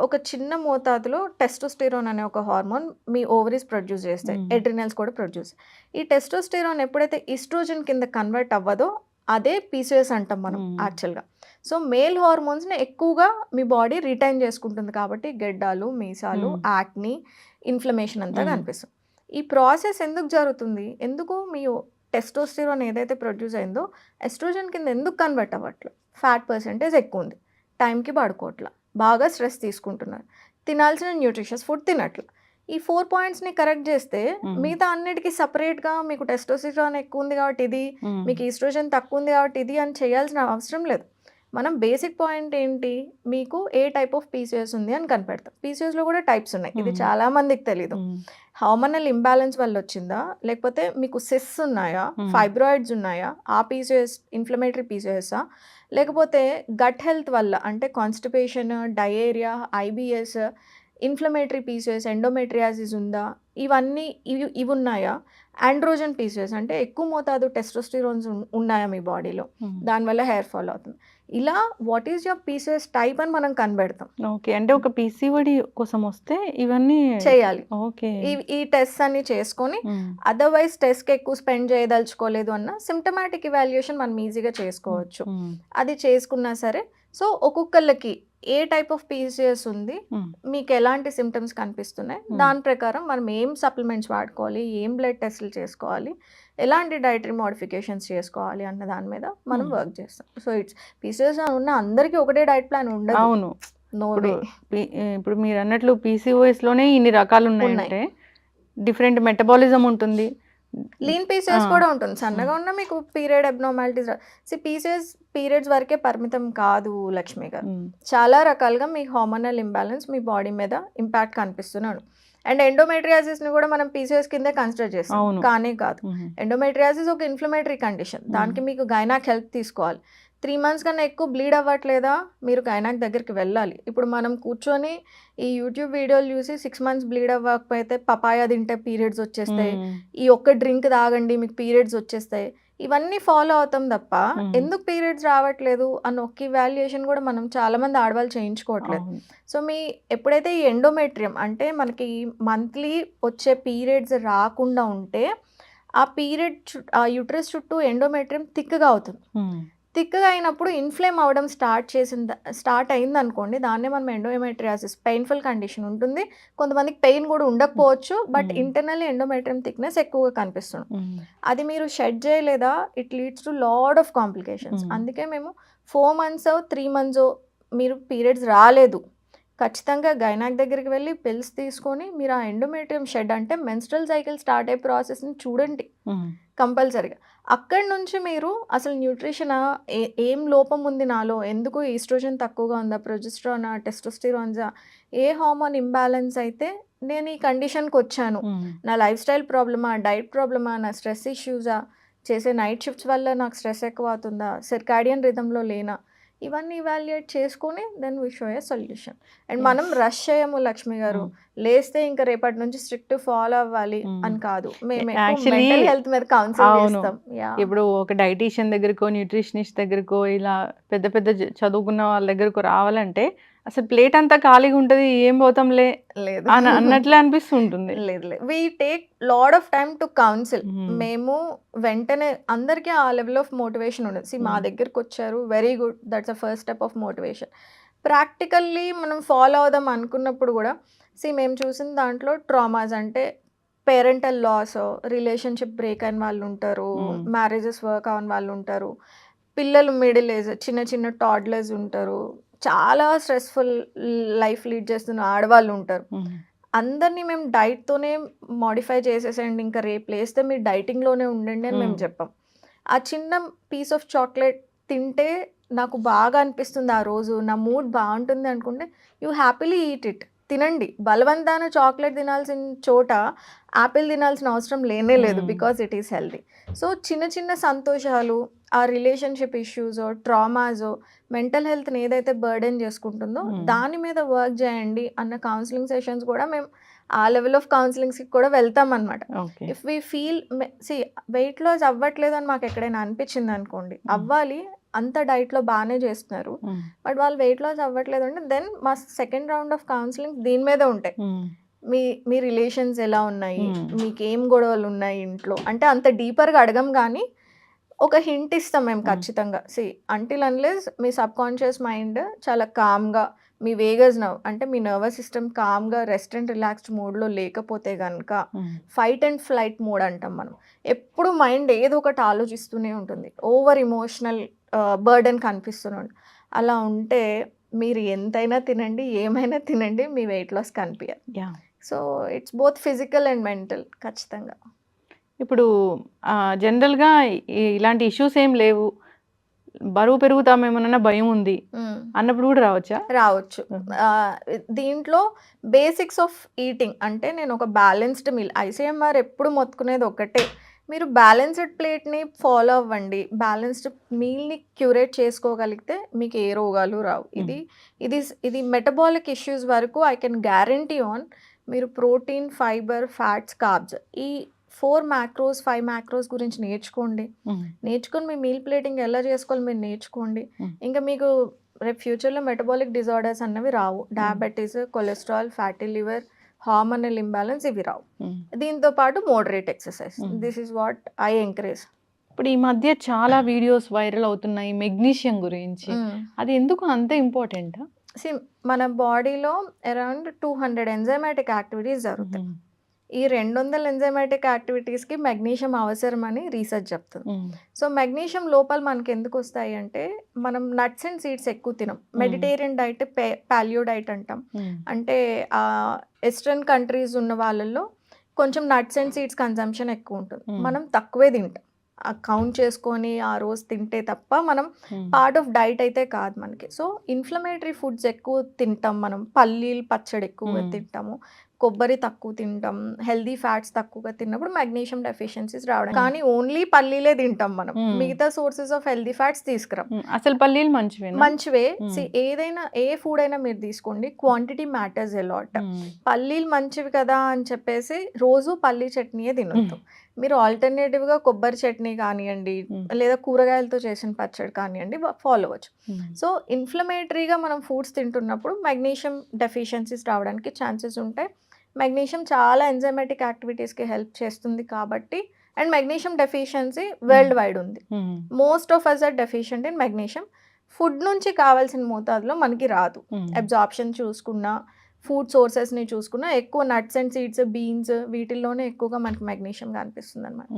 ఒక చిన్న మోతాదులో టెస్టోస్టెరాన్ అనే ఒక హార్మోన్ మీ ఓవరీస్ ప్రొడ్యూస్ చేస్తాయి, ఎడ్రినల్స్ కూడా ప్రొడ్యూస్. ఈ టెస్టోస్టెరాన్ ఎప్పుడైతే ఈస్ట్రోజన్ కింద కన్వర్ట్ అవ్వదో అదే పీసీఓఎస్ అంటాం మనం యాక్చువల్గా. సో మేల్ హార్మోన్స్ని ఎక్కువగా మీ బాడీ రిటైన్ చేసుకుంటుంది కాబట్టి గెడ్డాలు, మీసాలు, యాక్ని, ఇన్ఫ్లమేషన్ అంతా కనిపిస్తుంది. ఈ ప్రాసెస్ ఎందుకు జరుగుతుంది? ఎందుకు మీ టెస్టోస్టెరాన్ ఏదైతే ప్రొడ్యూస్ అయిందో ఎస్ట్రోజన్ కింద ఎందుకు కన్వర్ట్ అవ్వట్లేదు? ఫ్యాట్ పర్సంటేజ్ ఎక్కువ ఉంది, టైంకి పడుకోవట్లా, బాగా స్ట్రెస్ తీసుకుంటున్నారు, తినాల్సిన న్యూట్రిషియస్ ఫుడ్ తినట్లా. ఈ 4 పాయింట్స్ని కరెక్ట్ చేస్తే మిగతా అన్నిటికీ సపరేట్గా మీకు టెస్టోస్టెరాన్ ఎక్కువ ఉంది కాబట్టి ఇది, మీకు ఈస్ట్రోజన్ తక్కువ ఉంది కాబట్టి ఇది అని చేయాల్సిన అవసరం లేదు. మనం బేసిక్ పాయింట్ ఏంటి, మీకు ఏ టైప్ ఆఫ్ పీసీఓఎస్ ఉంది అని కనిపెడతాం. పీసీఓఎస్లో కూడా టైప్స్ ఉన్నాయి, ఇది చాలా మందికి తెలీదు. హార్మోనల్ ఇంబ్యాలెన్స్ వల్ల వచ్చిందా, లేకపోతే మీకు సిస్ ఉన్నాయా, ఫైబ్రాయిడ్స్ ఉన్నాయా, ఆ పీసీఓఎస్ ఇన్ఫ్లమేటరీ పీసీఓఎస్ఆ, లేకపోతే గట్ హెల్త్ వల్ల అంటే constipation, diarrhoea, IBS, inflammatory PCOS, endometriosis ఉందా, ఇవి ఉన్నాయా, ఆండ్రోజన్ పీసీఓఎస్ అంటే ఎక్కువ మోతాదు టెస్టోస్టెరాన్స్ ఉన్నాయా మీ బాడీలో, దానివల్ల హెయిర్ ఫాల్ అవుతుంది. ఇలా what is your PCOS type అని మనం కనిపెడతాం. ఓకే, అంటే ఒక పీసీఓడి కోసం వస్తే ఇవన్నీ చేయాలి. ఓకే, ఈ టెస్ట్ అన్ని చేసుకొని అదర్వైజ్ టెస్ట్కి ఎక్కువ స్పెండ్ చేయదలుచుకోలేదు అన్న సిమ్టమాటిక్ ఇవాల్యుయేషన్ మనం ఈజీగా చేసుకోవచ్చు. అది చేసుకున్నా సరే. సో ఒక్కొక్కళ్ళకి ఏ టైప్ ఆఫ్ పీసీఓఎస్ ఉంది, మీకు ఎలాంటి సిమ్టమ్స్ కనిపిస్తున్నాయి, దాని ప్రకారం మనం ఏం సప్లిమెంట్స్ వాడుకోవాలి, ఏం బ్లడ్ టెస్ట్లు చేసుకోవాలి, ఎలాంటి డైటరీ మోడిఫికేషన్స్ చేసుకోవాలి అన్న దాని మీద మనం వర్క్ చేస్తాం. సో ఇట్స్ పీసీఓఎస్ ఉన్న అందరికీ ఒకటే డైట్ ప్లాన్ ఉండదు. అవును, ఇప్పుడు మీరు అన్నట్లు పీసీఓఎస్లోనే ఇన్ని రకాలు ఉన్నాయంటే డిఫరెంట్ మెటబాలిజం ఉంటుంది, లీన్ పీసీఓఎస్ కూడా ఉంటుంది. సన్నగా ఉన్న మీకు పీరియడ్ అబ్నార్మాలిటీస్. పీసీఓఎస్ పీరియడ్స్ వరకే పరిమితం కాదు లక్ష్మి గారు, చాలా రకాలుగా మీ హార్మోనల్ ఇంబ్యాలెన్స్ మీ బాడీ మీద ఇంపాక్ట్ కనిపిస్తున్నాడు. అండ్ ఎండోమెట్రియాసిస్ని కూడా మనం పీసీఓఎస్ కిందే కన్సిడర్ చేస్తాం, కానీ కాదు. ఎండోమెట్రియాసిస్ ఒక ఇన్ఫ్లమేటరీ కండిషన్, దానికి మీకు గైనాక్ హెల్ప్ తీసుకోవాలి. 3 months కన్నా ఎక్కువ బ్లీడ్ అవ్వట్లేదా, మీరు గైనాక్ దగ్గరికి వెళ్ళాలి. ఇప్పుడు మనం కూర్చొని ఈ యూట్యూబ్ వీడియోలు చూసి 6 months బ్లీడ్ అవ్వకపోతే పపాయ తింటే పీరియడ్స్ వచ్చేస్తాయి, ఈ ఒక్క డ్రింక్ తాగండి మీకు పీరియడ్స్ వచ్చేస్తాయి, ఇవన్నీ ఫాలో అవుతాం తప్ప మ్మ్. ఎందుకు పీరియడ్స్ రావట్లేదు అన్న ఒక ఇవాల్యుయేషన్ కూడా మనం చాలా మంది ఆడవాళ్ళు చేయించుకోవట్లేదు. అవును. సో మీ ఎప్పుడైతే ఈ ఎండోమెట్రియం అంటే మనకి మంత్లీ వచ్చే పీరియడ్స్ రాకుండా ఉంటే ఆ పీరియడ్ ఆ యూట్రస్ చుట్టూ ఎండోమెట్రియం థిక్గా అవుతుంది. మ్మ్. థిక్గా అయినప్పుడు ఇన్ఫ్లేమ్ అవ్వడం స్టార్ట్ అయింది అనుకోండి, దాన్నే మనం ఎండోమెట్రియాసిస్ పెయిన్ఫుల్ కండిషన్ ఉంటుంది. కొంతమందికి పెయిన్ కూడా ఉండకపోవచ్చు, బట్ ఇంటర్నల్లీ ఎండోమెట్రియం థిక్నెస్ ఎక్కువగా కనిపిస్తుంది. మ్మ్. అది మీరు షెడ్ చేయలేదా it leads to lot of complications. అందుకే మేము 4 months 3 months మీరు పీరియడ్స్ రాలేదు, ఖచ్చితంగా గైనాక్ దగ్గరికి వెళ్ళి పిల్స్ తీసుకొని మీరు ఆ ఎండోమెట్రియం షెడ్ అంటే మెన్స్ట్రల్ సైకిల్ స్టార్ట్ అయ్యే ప్రాసెస్ని చూడండి మ్మ్. కంపల్సరీగా. అక్కడి నుంచి మీరు అసలు న్యూట్రిషన్ ఏం లోపం ఉంది నాలో, ఎందుకు ఈస్ట్రోజన్ తక్కువగా ఉందా, ప్రొజెస్ట్రానా, టెస్టోస్టిరాన్సా, ఏ హార్మోన్ ఇంబ్యాలెన్స్ అయితే నేను ఈ కండిషన్కి వచ్చాను, మ్మ్. నా లైఫ్ స్టైల్ ప్రాబ్లమా, డైట్ ప్రాబ్లమా, నా స్ట్రెస్ ఇష్యూసా, చేసే నైట్ షిఫ్ట్స్ వల్ల నాకు స్ట్రెస్ ఎక్కువ అవుతుందా, సిర్కాడియన్ రిథంలో లేనా, ఇవన్నీ ఇవాల్యుయేట్ చేసుకొని then we show a solution. And మనం రష్ చేయము లక్ష్మి గారు, లేస్తే ఇంకా రేపటి నుంచి స్ట్రిక్ట్ ఫాలో అవ్వాలి అని కాదు, మేము Actually, మెంటల్ హెల్త్ మీద కౌన్సిల్ అవును. చేస్తాం. యా ఇప్పుడు ఒక డైటీషియన్ దగ్గరకో న్యూట్రిషనిస్ట్ దగ్గరకో ఇలా పెద్ద పెద్ద చదువుకున్న వాళ్ళ దగ్గరకు రావాలంటే అసలు ప్లేట్ అంతా ఖాళీగా ఉంటుంది, ఏం పోతాంలే లేదు అన్నట్లే అనిపిస్తుంటుంది. లేదు we take lot of time to counsel. Hmm. మేము వెంటనే అందరికీ ఆ లెవెల్ ఆఫ్ మోటివేషన్ ఉండదు. మా మ్మ్. దగ్గరికి వచ్చారు, very good, that's a first step of motivation. Practically మనం ఫాలో అవుదాం అనుకున్నప్పుడు కూడా మేము చూసిన దాంట్లో ట్రామాస్ అంటే పేరెంటల్ లాస్, రిలేషన్షిప్ బ్రేక్ అయిన వాళ్ళు ఉంటారు, మ్మ్. మ్యారేజెస్ వర్క్ అవని వాళ్ళు ఉంటారు, పిల్లలు మిడిల్ ఏజ్ చిన్న చిన్న టాడ్లర్స్ ఉంటారు, చాలా స్ట్రెస్ఫుల్ లైఫ్ లీడ్ చేస్తున్న ఆడవాళ్ళు ఉంటారు. మ్మ్. అందరినీ మేము డైట్తోనే మాడిఫై చేసేసండి, ఇంకా రేపు లేస్తే మీరు డైటింగ్లోనే ఉండండి అని మేము చెప్పాం. ఆ చిన్న పీస్ ఆఫ్ చాక్లెట్ తింటే నాకు బాగా అనిపిస్తుంది ఆ రోజు, నా మూడ్ బాగుంటుంది అనుకుంటే యూ హ్యాపీలీ ఈట్ ఇట్, తినండి. బలవంతాన చాక్లెట్ తినాల్సిన చోట యాపిల్ తినాల్సిన అవసరం లేనే లేదు, because it is healthy. So చిన్న చిన్న సంతోషాలు, ఆ రిలేషన్షిప్ ఇష్యూస్, ట్రామాస్, మెంటల్ హెల్త్ని ఏదైతే బర్డెన్ చేసుకుంటుందో దాని మీద వర్క్ చేయండి అన్న కౌన్సిలింగ్ సెషన్స్ కూడా మేము ఆ లెవెల్ ఆఫ్ కౌన్సిలింగ్స్కి కూడా వెళ్తాం అనమాట. Okay. If we feel weight loss అవ్వట్లేదు అని మాకు ఎక్కడైనా అనిపించింది అనుకోండి, అవ్వాలి, అంత డైట్లో బాగానే చేస్తున్నారు, మ్మ్. బట్ వాళ్ళు వెయిట్ లాస్ అవ్వట్లేదు అంటే దెన్ మా సెకండ్ రౌండ్ ఆఫ్ కౌన్సిలింగ్ దీని మీద ఉంటాయి. మ్మ్. మీ రిలేషన్స్ ఎలా ఉన్నాయి, Hmm. మీకు ఏం గొడవలు ఉన్నాయి ఇంట్లో, అంటే అంత డీపర్గా అడగం కానీ ఒక హింట్ ఇస్తాం మేము ఖచ్చితంగా. అంటిల్ అన్లెస్ మీ సబ్ కాన్షియస్ మైండ్ చాలా కామ్గా, మీ వేగస్ నర్వ్ అంటే మీ నర్వస్ సిస్టమ్ కామ్గా రెస్ట్ అండ్ రిలాక్స్డ్ మోడ్లో లేకపోతే కనుక మ్మ్. ఫైట్ అండ్ ఫ్లైట్ మోడ్ అంటాం మనం. ఎప్పుడు మైండ్ ఏదో ఒకటి ఆలోచిస్తూనే ఉంటుంది, ఓవర్ ఇమోషనల్ బర్డెన్ కనిపిస్తున్నాడు. అలా ఉంటే మీరు ఎంతైనా తినండి, ఏమైనా తినండి, మీ వెయిట్ లాస్ కనిపించదు. Yeah. So it's both physical and mental ఖచ్చితంగా. ఇప్పుడు జనరల్గా ఇలాంటి ఇష్యూస్ ఏం లేవు, బరువు పెరుగుతామేమోనన్న భయం ఉంది అన్నప్పుడు కూడా రావచ్చా? రావచ్చు. Mhm. దీంట్లో బేసిక్స్ ఆఫ్ ఈటింగ్ అంటే నేను ఒక బ్యాలెన్స్డ్ మీల్, ఐసీఎంఆర్ ఎప్పుడు మొత్తుకునేది ఒకటే, మీరు బ్యాలెన్స్డ్ ప్లేట్ని ఫాలో అవ్వండి, బ్యాలెన్స్డ్ మీల్ని క్యూరేట్ చేసుకోగలిగితే మీకు ఏ రోగాలు రావు. ఇది మెటబాలిక్ ఇష్యూస్ వరకు ఐ కెన్ గ్యారంటీ ఆన్. మీరు ప్రోటీన్, ఫైబర్, ఫ్యాట్స్, కార్బ్స్, ఈ 4 macros 5 macros గురించి నేర్చుకోండి. నేర్చుకొని మీ మీల్ ప్లేటింగ్ ఎలా చేసుకోవాలి మీరు నేర్చుకోండి. ఇంకా మీకు రేపు ఫ్యూచర్లో మెటబాలిక్ డిజార్డర్స్ అన్నవి రావు, diabetes, cholesterol, fatty liver, hormonal imbalance ఇవి రావు. దీంతో పాటు moderate exercise, this is what I encourage. ఇప్పుడు ఈ మధ్య చాలా వీడియోస్ వైరల్ అవుతున్నాయి మెగ్నీషియం గురించి, అది ఎందుకు అంత ఇంపార్టెంట్? మన బాడీలో అరౌండ్ 200 ఎంజైమాటిక్ యాక్టివిటీస్ జరుగుతాయి. ఈ 200 ఎంజైమాటిక్ యాక్టివిటీస్కి మెగ్నీషియం అవసరమని రీసెర్చ్ చెప్తుంది. సో మెగ్నీషియం లోపాలు మనకి ఎందుకు వస్తాయి అంటే మనం నట్స్ అండ్ సీడ్స్ ఎక్కువ తినం. మెడిటేరియన్ డైట్, పాలియో డైట్ అంటాం. అంటే వెస్ట్రన్ కంట్రీస్ ఉన్న వాళ్ళల్లో కొంచెం నట్స్ అండ్ సీడ్స్ కన్సంప్షన్ ఎక్కువ ఉంటుంది, మనం తక్కువే తింటాం. కౌంట్ చేసుకొని ఆ రోజు తింటే తప్ప మనం పార్ట్ ఆఫ్ డైట్ అయితే కాదు మనకి. సో ఇన్ఫ్లమేటరీ ఫుడ్స్ ఎక్కువ తింటాం మనం, పల్లీలు పచ్చడి ఎక్కువగా తింటాము, కొబ్బరి తక్కువ తింటాం, హెల్దీ ఫ్యాట్స్ తక్కువగా తిన్నప్పుడు మెగ్నీషియం డెఫిషియన్సీస్ రావడం. కానీ ఓన్లీ పల్లీలే తింటాం మనం, మిగతా సోర్సెస్ ఆఫ్ హెల్దీ ఫ్యాట్స్ తీసుకురాం. అసలు పల్లీలు మంచివే. ఏదైనా ఏ ఫుడ్ అయినా మీరు తీసుకోండి, క్వాంటిటీ మ్యాటర్స్ ఎలాట్. పల్లీలు మంచివి కదా అని చెప్పేసి రోజు పల్లీ చట్నీయే తినొద్దు. మీరు ఆల్టర్నేటివ్గా కొబ్బరి చట్నీ కానివ్వండి, లేదా కూరగాయలతో చేసిన పచ్చడి కానివ్వండి ఫాలో అవ్వచ్చు. సో ఇన్ఫ్లమేటరీగా మనం ఫుడ్స్ తింటున్నప్పుడు మెగ్నీషియం డెఫిషియన్సీస్ రావడానికి ఛాన్సెస్ ఉంటాయి. మెగ్నీషియం చాలా ఎంజైమాటిక్ యాక్టివిటీస్కి హెల్ప్ చేస్తుంది కాబట్టి, and magnesium deficiency world wide ఉంది. Most of us are deficient in magnesium. Food నుంచి కావాల్సిన మోతాదులో మనకి రాదు. అబ్జార్ప్షన్ చూసుకున్నా, ఫుడ్ సోర్సెస్ని చూసుకున్నా ఎక్కువ నట్స్ అండ్ సీడ్స్, బీన్స్ వీటిల్లోనే ఎక్కువగా మనకి మెగ్నీషియం కనిపిస్తుంది అనమాట.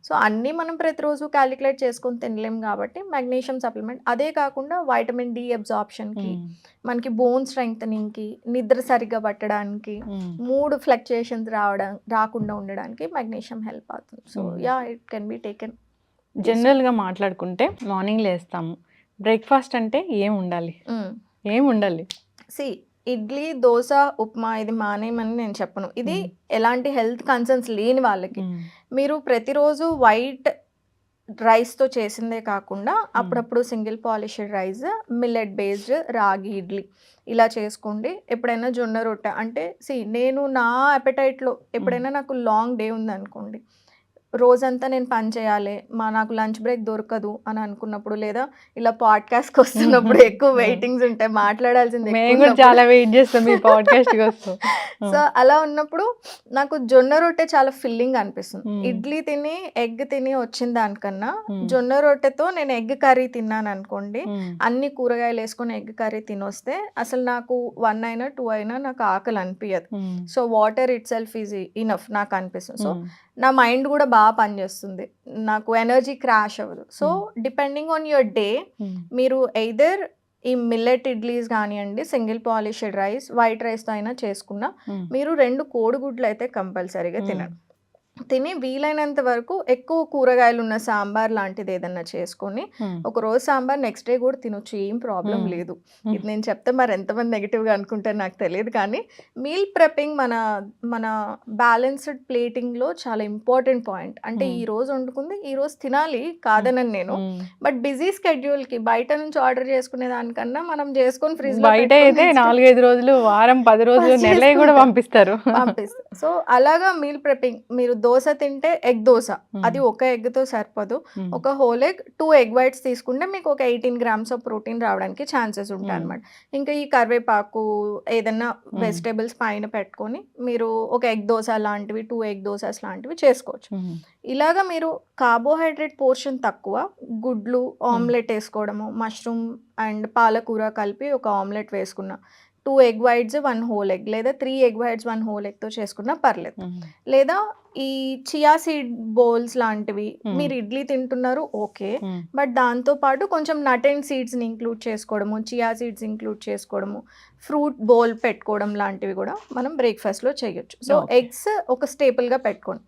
సో అన్నీ మనం ప్రతిరోజు క్యాలిక్యులేట్ చేసుకొని తినలేం కాబట్టి మెగ్నీషియం సప్లిమెంట్. అదే కాకుండా వైటమిన్ డి అబ్జార్ప్షన్కి, మనకి బోన్ స్ట్రెంగ్తనింగ్కి, నిద్ర సరిగ్గా పట్టడానికి, మూడ్ ఫ్లక్చుయేషన్స్ రాకుండా ఉండడానికి మెగ్నీషియం హెల్ప్ అవుతుంది. So yeah, it can be taken. జనరల్గా మాట్లాడుకుంటే మార్నింగ్ లేస్తాము, బ్రేక్ఫాస్ట్ అంటే ఏం ఉండాలి? సి, ఇడ్లీ, దోశ, ఉప్మా ఇది మానేయమని నేను చెప్పను. ఇది ఎలాంటి హెల్త్ కన్సర్న్స్ లేని వాళ్ళకి. మీరు ప్రతిరోజు వైట్ రైస్తో చేసిందే కాకుండా అప్పుడప్పుడు single polished rice, millet based రాగి ఇడ్లీ ఇలా చేసుకోండి. ఎప్పుడైనా జొన్న రొట్టె అంటే నేను నా అపెటైట్లో ఎప్పుడైనా నాకు లాంగ్ డే ఉందనుకోండి, రోజంతా నేను పని చేయాలి, నాకు లంచ్ బ్రేక్ దొరకదు అని అనుకున్నప్పుడు, లేదా ఇలా పాడ్కాస్ట్కి వస్తున్నప్పుడు ఎక్కువ వెయిటింగ్స్ ఉంటాయి, మాట్లాడాల్సింది చాలా వెయిట్ చేస్తాం మీ పాడ్కాస్ట్ కోసం. సో అలా ఉన్నప్పుడు నాకు జొన్న రొట్టె చాలా ఫిల్లింగ్ అనిపిస్తుంది. ఇడ్లీ తిని ఎగ్ తిని వచ్చిన దానికన్నా జొన్న రొట్టెతో నేను ఎగ్ కర్రీ తిన్నాను అనుకోండి, అన్ని కూరగాయలు వేసుకొని ఎగ్ కర్రీ తినొస్తే అసలు నాకు 1 అయినా 2 అయినా నాకు ఆకలి అనిపించదు. So water it self is enough నాకు అనిపిస్తుంది. సో నా మైండ్ కూడా బాగా పనిచేస్తుంది, నాకు ఎనర్జీ క్రాష్ అవ్వదు. So depending on your day, మీరు ఎయిదర్ ఈ మిల్లెట్ ఇడ్లీస్ కానివ్వండి, సింగిల్ పాలిష్డ్ రైస్, వైట్ రైస్తో అయినా చేసుకున్నా, మీరు 2 కోడిగుడ్లు అయితే కంపల్సరీగా తిని వీలైనంత వరకు ఎక్కువ కూరగాయలు ఉన్న సాంబార్ లాంటిది ఏదన్నా చేసుకొని, ఒక రోజు సాంబార్ నెక్స్ట్ డే కూడా తినొచ్చు, ఏం ప్రాబ్లం లేదు. ఇది నేను చెప్తే మరి ఎంతమంది నెగిటివ్గా అనుకుంటారు నాకు తెలియదు, కానీ మీల్ ప్రెపింగ్ మన బ్యాలెన్స్డ్ ప్లేటింగ్లో చాలా ఇంపార్టెంట్ పాయింట్. అంటే ఈ రోజు వండుకుంది ఈ రోజు తినాలి కాదనని నేను, బట్ బిజీ స్కెడ్యూల్కి బయట నుంచి ఆర్డర్ చేసుకునే దానికన్నా మనం చేసుకొని ఫ్రిడ్జ్ బయట అయితే 4-5 రోజులు, వారం 10 రోజులు, నెల కూడా పంపిస్తారు. సో అలాగా మీల్ ప్రెపింగ్, మీరు దోశ తింటే ఎగ్ దోశ, అది ఒక ఎగ్తో సరిపోదు, ఒక హోల్ ఎగ్ 2 ఎగ్ వైట్స్ తీసుకుంటే మీకు ఒక 18 grams ఆఫ్ ప్రోటీన్ రావడానికి ఛాన్సెస్ ఉంటాయి అనమాట. ఇంకా ఈ కరివేపాకు ఏదన్నా వెజిటేబుల్స్ పైన పెట్టుకొని మీరు ఒక ఎగ్ దోశ లాంటివి, 2 ఎగ్ దోసెస్ లాంటివి చేసుకోవచ్చు. ఇలాగా మీరు కార్బోహైడ్రేట్ పోర్షన్ తక్కువ, గుడ్లు ఆమ్లెట్ వేసుకోవడము, మష్రూమ్ అండ్ పాలకూర కలిపి ఒక ఆమ్లెట్ వేసుకున్న, 2 ఎగ్ వైట్స్ 1 హోల్ ఎగ్, లేదా 3 ఎగ్ వైట్స్ 1 హోల్ ఎగ్తో చేసుకున్నా పర్లేదు. లేదా ఈ చియా సీడ్ బౌల్స్ లాంటివి, మీరు ఇడ్లీ తింటున్నారు ఓకే, బట్ దాంతోపాటు కొంచెం నట్ అండ్ సీడ్స్ని ఇంక్లూడ్ చేసుకోవడము, చియా సీడ్స్ ఇంక్లూడ్ చేసుకోవడము, ఫ్రూట్ బౌల్ పెట్టుకోవడం లాంటివి కూడా మనం బ్రేక్ఫాస్ట్లో చేయొచ్చు. సో ఎగ్స్ ఒక స్టేపుల్గా పెట్టుకోండి.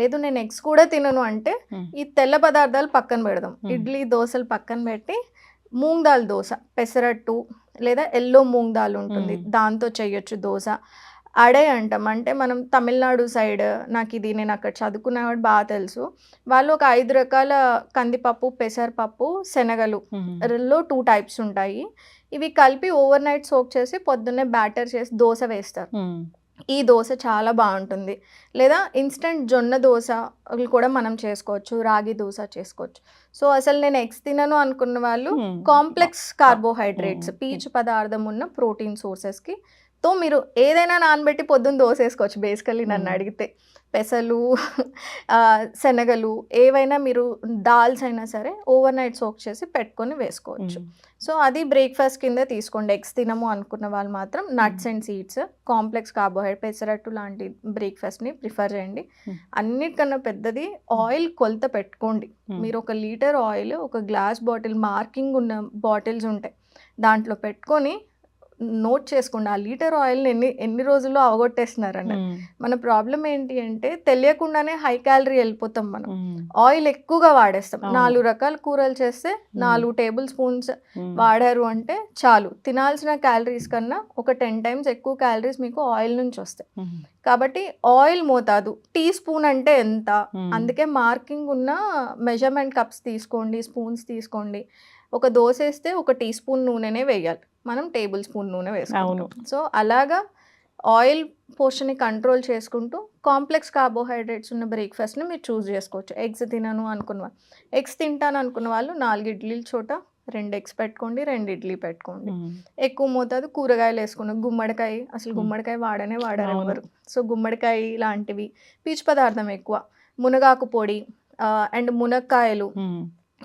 లేదు నేను ఎగ్స్ కూడా తినను అంటే ఈ తెల్ల పదార్థాలు పక్కన పెడదాం, ఇడ్లీ దోశలు పక్కన పెట్టి మూంగ్ దాల్ దోశ, పెసరట్టు లేదా ఎల్లో మూంగ్ దాల్ ఉంటుంది దాంతో చేయొచ్చు దోశ. అడే అంటాం, అంటే మనం తమిళనాడు సైడ్, నేను అక్కడ చదువుకున్న వాడు బాగా తెలుసు, వాళ్ళు ఒక 5 రకాల కందిపప్పు, పెసరపప్పు, శనగలు 2 టైప్స్ ఉంటాయి. ఇవి కలిపి ఓవర్ నైట్ సోక్ చేసి పొద్దున్నే బ్యాటర్ చేసి దోశ వేస్తారు. ఈ దోశ చాలా బాగుంటుంది. లేదా ఇన్స్టెంట్ జొన్న దోశ కూడా మనం చేసుకోవచ్చు, రాగి దోశ చేసుకోవచ్చు. సో అసలు నేను ఎగ్స్ తినను అనుకున్న వాళ్ళు కాంప్లెక్స్ కార్బోహైడ్రేట్స్, పీచు పదార్థం ఉన్న ప్రోటీన్ సోర్సెస్కి తో మీరు ఏదైనా నానబెట్టి పొద్దున్న దోశ వేసుకోవచ్చు. బేసికల్లీ నన్ను అడిగితే పెసలు, శనగలు ఏవైనా మీరు దాల్స్ అయినా సరే ఓవర్ నైట్ సోక్ చేసి పెట్టుకొని వేసుకోవచ్చు. సో అది బ్రేక్ఫాస్ట్ కింద తీసుకోండి. ఎగ్స్ తినము అనుకున్న వాళ్ళు మాత్రం nuts and seeds, complex carbohydrate, pesarattu లాంటి బ్రేక్ఫాస్ట్ని ప్రిఫర్ చేయండి. అన్నిటికన్నా పెద్దది ఆయిల్ కొలత పెట్టుకోండి. మీరు 1 లీటర్ ఆయిల్ ఒక గ్లాస్ బాటిల్, మార్కింగ్ ఉన్న బాటిల్స్ ఉంటాయి, దాంట్లో పెట్టుకొని నోట్ చేసుకోండి ఆ లీటర్ ఆయిల్ని ఎన్ని రోజుల్లో అవగొట్టేస్తున్నారని. మన ప్రాబ్లం ఏంటి అంటే తెలియకుండానే హై క్యాలరీ వెళ్ళిపోతాం, మనం ఆయిల్ ఎక్కువగా వాడేస్తాం. 4 రకాల కూరలు చేస్తే 4 టేబుల్ స్పూన్స్ వాడారు అంటే చాలు, తినాల్సిన క్యాలరీస్ కన్నా ఒక 10 times ఎక్కువ క్యాలరీస్ మీకు ఆయిల్ నుంచి వస్తాయి. కాబట్టి ఆయిల్ మోతాదు, టీ స్పూన్ అంటే ఎంత, అందుకే మార్కింగ్ ఉన్న మెజర్మెంట్ కప్స్ తీసుకోండి, స్పూన్స్ తీసుకోండి. ఒక దోశ వేస్తే 1 టీ స్పూన్ నూనెనే వేయాలి, మనం టేబుల్ స్పూన్ నూనె వేసుకోవాలి. సో అలాగా ఆయిల్ పోర్షన్ని కంట్రోల్ చేసుకుంటూ కాంప్లెక్స్ కార్బోహైడ్రేట్స్ ఉన్న బ్రేక్ఫాస్ట్ని మీరు చూస్ చేసుకోవచ్చు. ఎగ్స్ తినను అనుకున్న వాళ్ళు, ఎగ్స్ తింటాను అనుకున్న వాళ్ళు 4 ఇడ్లీల చోట 2 ఎగ్స్ పెట్టుకోండి, 2 ఇడ్లీ పెట్టుకోండి. ఎక్కువ మోతాదు కూరగాయలు వేసుకున్నాం. గుమ్మడికాయ, అసలు గుమ్మడికాయ వాడరు అవును. ఎవరు. సో గుమ్మడికాయ లాంటివి, పీచు పదార్థం ఎక్కువ, మునగాకు పొడి అండ్ మునక్కాయలు,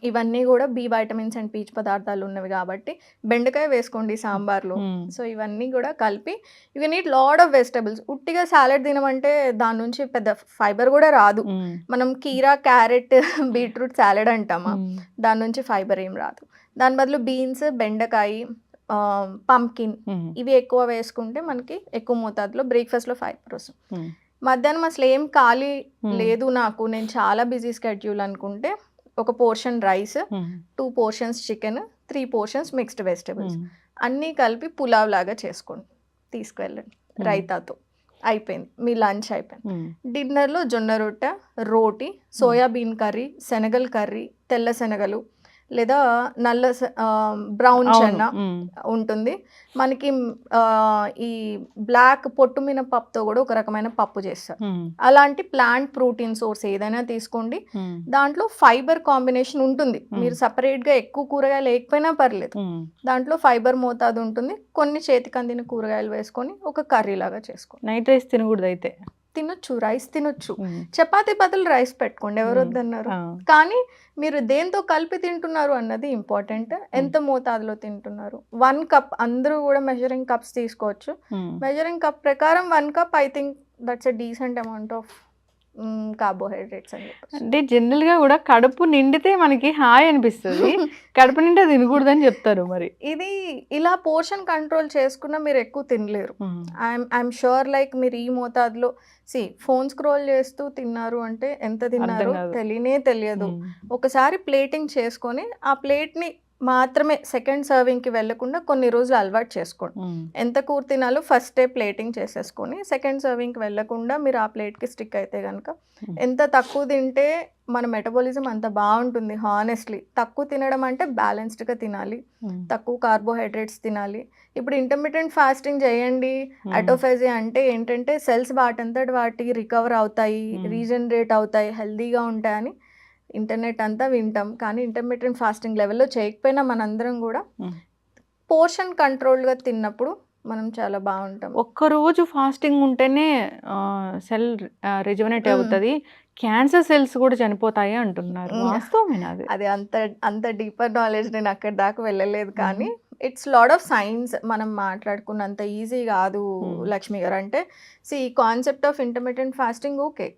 ఇవన్నీ కూడా బి వైటమిన్స్ అండ్ పీచు పదార్థాలు ఉన్నవి కాబట్టి బెండకాయ వేసుకోండి సాంబార్లో. సో ఇవన్నీ కూడా కలిపి you need lot of vegetables. ఉట్టిగా సాలెడ్ తినమంటే దాని నుంచి పెద్ద ఫైబర్ కూడా రాదు. మనం కీరా, క్యారెట్, బీట్రూట్ సాలెడ్ అంటామా, దాని నుంచి ఫైబర్ ఏం రాదు. దాని బదులు బీన్స్, బెండకాయ, పంకిన్ ఇవి ఎక్కువ వేసుకుంటే మనకి ఎక్కువ మోతాదులో బ్రేక్ఫాస్ట్లో ఫైబర్ వస్తుంది. మధ్యాహ్నం అసలు ఏం ఖాళీ లేదు నాకు, నేను చాలా బిజీ స్కెడ్యూల్ అనుకుంటే ఒక portion rice, 2 portions chicken, 3 portions mixed vegetables అన్నీ కలిపి పులావ్ లాగా చేసుకోండి, తీసుకువెళ్ళండి రైతాతో. అయిపోయింది మీ లంచ్ అయిపోయింది. డిన్నర్లో జొన్న రొట్టె, రోటీ, సోయాబీన్ కర్రీ, శనగల కర్రీ, తెల్ల శనగలు లేదా నల్ల బ్రౌన్ చెన్న ఉంటుంది మనకి. ఈ బ్లాక్ పొట్టు మినపప్పుతో కూడా ఒక రకమైన పప్పు చేస్తారు. అలాంటి ప్లాంట్ ప్రోటీన్ సోర్స్ ఏదైనా తీసుకోండి. దాంట్లో ఫైబర్ కాంబినేషన్ ఉంటుంది. మీరు సపరేట్గా ఎక్కువ కూరగాయలు లేకపోయినా పర్లేదు, దాంట్లో ఫైబర్ మోతాదు ఉంటుంది. కొన్ని చేతికి అందిన కూరగాయలు వేసుకొని ఒక కర్రీ లాగా చేసుకోండి. నైట్ రైస్ తినకూడదు అయితే? తినొచ్చు, రైస్ తినొచ్చు. చపాతీ బదులు రైస్ పెట్టుకోండి, ఎవరు వద్దన్నారు. కానీ మీరు దేంతో కలిపి తింటున్నారు అన్నది ఇంపార్టెంట్. ఎంత మోతాదులో తింటున్నారు. 1 కప్, అందరూ కూడా మెజరింగ్ కప్స్ తీసుకోవచ్చు. మెజరింగ్ కప్ ప్రకారం 1 cup I think that's a decent amount of carbohydrates అని చెప్పి. అంటే జనరల్గా కూడా కడుపు నిండితే మనకి హాయ్ అనిపిస్తుంది, కడుపు నిండా తినకూడదని చెప్తారు. మరి ఇది ఇలా పోర్షన్ కంట్రోల్ చేసుకున్నా మీరు ఎక్కువ తినలేరు. ఐఎమ్ షూర్ లైక్ మీరు ఈ మోతాదులో ఫోన్ స్క్రోల్ చేస్తూ తిన్నారు అంటే ఎంత తిన్నారో తెలియదు. ఒకసారి ప్లేటింగ్ చేసుకొని ఆ ప్లేట్ని మాత్రమే సెకండ్ సర్వింగ్కి వెళ్ళకుండా కొన్ని రోజులు అలవాటు చేసుకోండి. ఎంత కూర తినాలో ఫస్టే ప్లేటింగ్ చేసేసుకొని సెకండ్ సర్వింగ్కి వెళ్ళకుండా మీరు ఆ ప్లేట్కి స్టిక్ అయితే కనుక ఎంత తక్కువ తింటే మన మెటబాలిజం అంత బాగుంటుంది. హానెస్ట్లీ తక్కువ తినడం అంటే బ్యాలెన్స్డ్గా తినాలి, తక్కువ కార్బోహైడ్రేట్స్ తినాలి. ఇప్పుడు ఇంటర్మిటెంట్ ఫాస్టింగ్ చేయండి, అటోఫేజీ అంటే ఏంటంటే సెల్స్ వాటంతటి వాటికి రికవర్ అవుతాయి, రీజనరేట్ అవుతాయి, హెల్దీగా ఉంటాయని ఇంటర్నెట్ అంతా వింటాం. కానీ ఇంటర్మీడియట్ ఫాస్టింగ్ లెవెల్లో చేయకపోయినా మనందరం కూడా పోర్షన్ కంట్రోల్గా తిన్నప్పుడు మనం చాలా బాగుంటాం. ఒక్కరోజు ఫాస్టింగ్ ఉంటేనే సెల్ రిజువనేట్ అవుతుంది, క్యాన్సర్ సెల్స్ కూడా చనిపోతాయి అంటున్నారు. అది అంత డీపర్ నాలెడ్జ్ నేను అక్కడి దాకా వెళ్ళలేదు. కానీ ఇట్స్ లాడ్ ఆఫ్ సైన్స్. మనం మాట్లాడుకున్నంత ఈజీ కాదు లక్ష్మి గారు. అంటే ఈ concept of intermediate fasting okay,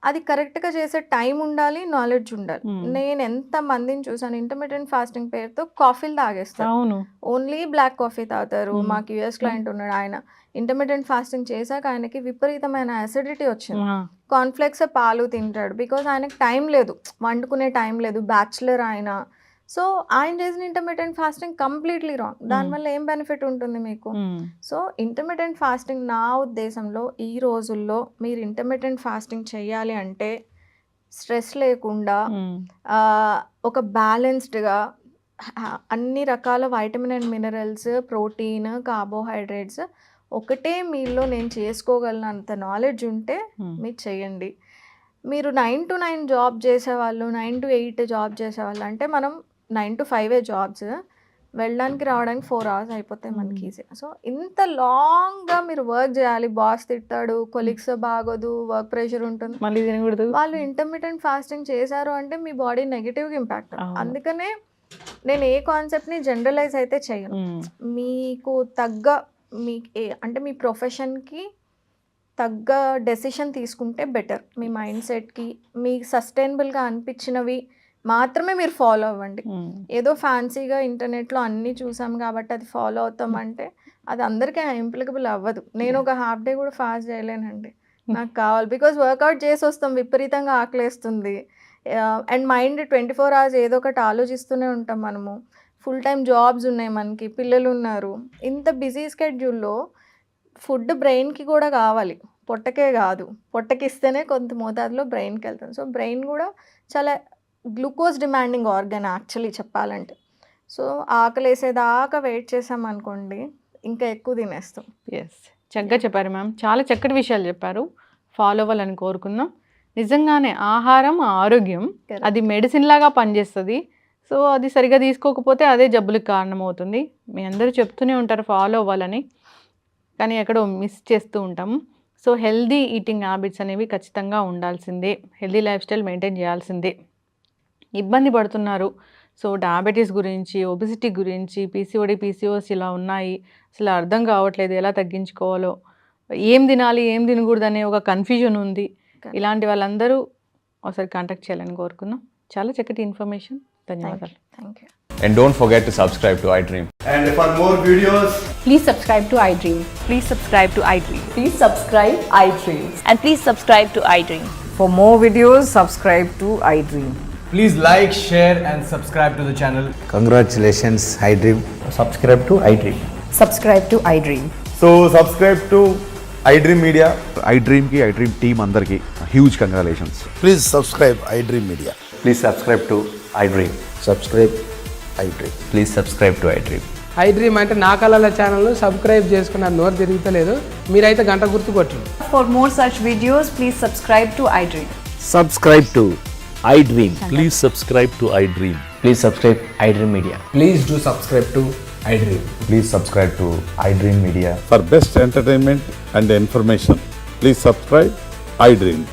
అది కరెక్ట్గా చేసే టైం ఉండాలి, నాలెడ్జ్ ఉండాలి. నేను ఎంత మందిని చూసాను ఇంటర్మీడియట్ ఫాస్టింగ్ పేరుతో కాఫీలు తాగేస్తారు, ఓన్లీ బ్లాక్ కాఫీ తాగుతారు. మాకు యుఎస్ క్లయింట్ ఉన్నాడు, ఆయన ఇంటర్మీడియట్ ఫాస్టింగ్ చేశాక ఆయనకి విపరీతమైన అసిడిటీ వచ్చింది. కాన్ఫ్లెక్స్ పాలు తింటాడు బికాజ్ ఆయనకి టైం లేదు, వండుకునే టైం లేదు, బ్యాచులర్ ఆయన. సో ఆయన చేసిన ఇంటర్మీడియట్ ఫాస్టింగ్ కంప్లీట్లీ రాంగ్. దానివల్ల ఏం బెనిఫిట్ ఉంటుంది మీకు? సో ఇంటర్మీడియట్ ఫాస్టింగ్ నా ఉద్దేశంలో ఈ రోజుల్లో మీరు ఇంటర్మీడియట్ ఫాస్టింగ్ చేయాలి అంటే స్ట్రెస్ లేకుండా ఒక బ్యాలెన్స్డ్గా అన్ని రకాల vitamin and minerals, protein, carbohydrates ఒకటే మీల్లో నేను చేసుకోగలనంత నాలెడ్జ్ ఉంటే మీరు చేయండి. మీరు 9 to 9 జాబ్ చేసేవాళ్ళు, 9 to 8 జాబ్ చేసేవాళ్ళు అంటే మనం 9 to 5 జాబ్స్, వెళ్ళడానికి రావడానికి 4 hours అయిపోతాయి మనకి ఈజీగా. సో ఇంత లాంగ్గా మీరు వర్క్ చేయాలి, బాస్ తిడతాడు, కొలీగ్స్ బాగోదు, వర్క్ ప్రెషర్ ఉంటుంది, మళ్ళీ తినకూడదు. వాళ్ళు ఇంటర్మీడియట్ ఫాస్టింగ్ చేశారు అంటే మీ బాడీ నెగిటివ్గా ఇంపాక్ట్. అందుకనే నేను ఏ కాన్సెప్ట్ని జనరలైజ్ అయితే చేయను. మీకు తగ్గ అంటే మీ ప్రొఫెషన్కి తగ్గ డెసిషన్ తీసుకుంటే బెటర్. మీ మైండ్ సెట్కి మీకు సస్టైనబుల్గా అనిపించినవి మాత్రమే మీరు ఫాలో అవ్వండి. ఏదో ఫ్యాన్సీగా ఇంటర్నెట్లో అన్నీ చూసాం కాబట్టి అది ఫాలో అవుతామంటే అది అందరికీ ఇంప్లికబుల్ అవ్వదు. నేను ఒక హాఫ్ డే కూడా ఫాస్ట్ చేయలేనండి, నాకు కావాలి. బికాజ్ వర్కౌట్ చేసి వస్తాం, విపరీతంగా ఆకలేస్తుంది, అండ్ మైండ్ 24 hours ఏదో ఒకటి ఆలోచిస్తూనే ఉంటాం. మనము ఫుల్ టైం జాబ్స్ ఉన్నాయి, మనకి పిల్లలు ఉన్నారు. ఇంత బిజీ స్కెడ్యూల్లో ఫుడ్ బ్రెయిన్కి కూడా కావాలి, పొట్టకే కాదు. పొట్టకి ఇస్తేనే కొంత మోతాదులో బ్రెయిన్కి వెళ్తుంది. సో బ్రెయిన్ కూడా చాలా గ్లూకోజ్ డిమాండింగ్ ఆర్గన్ యాక్చువల్లీ చెప్పాలంటే. సో ఆకలేసేదాకా వెయిట్ చేసామనుకోండి ఇంకా ఎక్కువ తినేస్తాం. ఎస్, చక్కగా చెప్పారు మ్యామ్, చాలా చక్కటి విషయాలు చెప్పారు. ఫాలో అవ్వాలని కోరుకుందాం. నిజంగానే ఆహారం ఆరోగ్యం, అది మెడిసిన్ లాగా పనిచేస్తుంది. సో అది సరిగా తీసుకోకపోతే అదే జబ్బులకు కారణమవుతుంది. మీ అందరూ చెప్తూనే ఉంటారు ఫాలో అవ్వాలని, కానీ ఎక్కడో మిస్ చేస్తూ ఉంటాము. సో హెల్దీ ఈటింగ్ హ్యాబిట్స్ అనేవి ఖచ్చితంగా ఉండాల్సిందే, హెల్దీ లైఫ్ స్టైల్ మెయింటైన్ చేయాల్సిందే. ఇబ్బంది పడుతున్నారు, సో డయాబెటీస్ గురించి, ఒబిసిటీ గురించి, పీసీఓడి, పీసీఓఎస్ ఇలా ఉన్నాయి, అసలు అర్థం కావట్లేదు ఎలా తగ్గించుకోవాలో, ఏం తినాలి ఏం తినకూడదు అనే ఒక కన్ఫ్యూజన్ ఉంది. ఇలాంటి వాళ్ళందరూ ఒకసారి కాంటాక్ట్ చేయాలని కోరుకుందాం. చాలా చక్కటి ఇన్ఫర్మేషన్. ధన్యవాదాలు. Thank you. And don't forget to subscribe to iDream. And for more videos, Please subscribe to iDream. Please subscribe to iDream. Please subscribe iDream. And please subscribe to iDream. For more videos, subscribe to iDream. please like, share and subscribe to the channel. Congratulations, iDream. Subscribe to iDream. Subscribe to iDream. So subscribe to iDream Media. iDream ki iDream team andarki huge congratulations. Please subscribe iDream Media. Please subscribe to iDream. Subscribe iDream. Please subscribe to iDream. iDream అంటే నా కళల ఛానల్ను subscribe చేసుకున్న నోరు తిరుగుతలేదు, మీరైతే గంట గుర్తు కొట్టండి. For more such videos, please subscribe to iDream. Subscribe to iDream. Please subscribe to iDream. Please subscribe iDream Media. Please do subscribe to iDream. Please subscribe to iDream Media. For best entertainment and information, please subscribe iDream.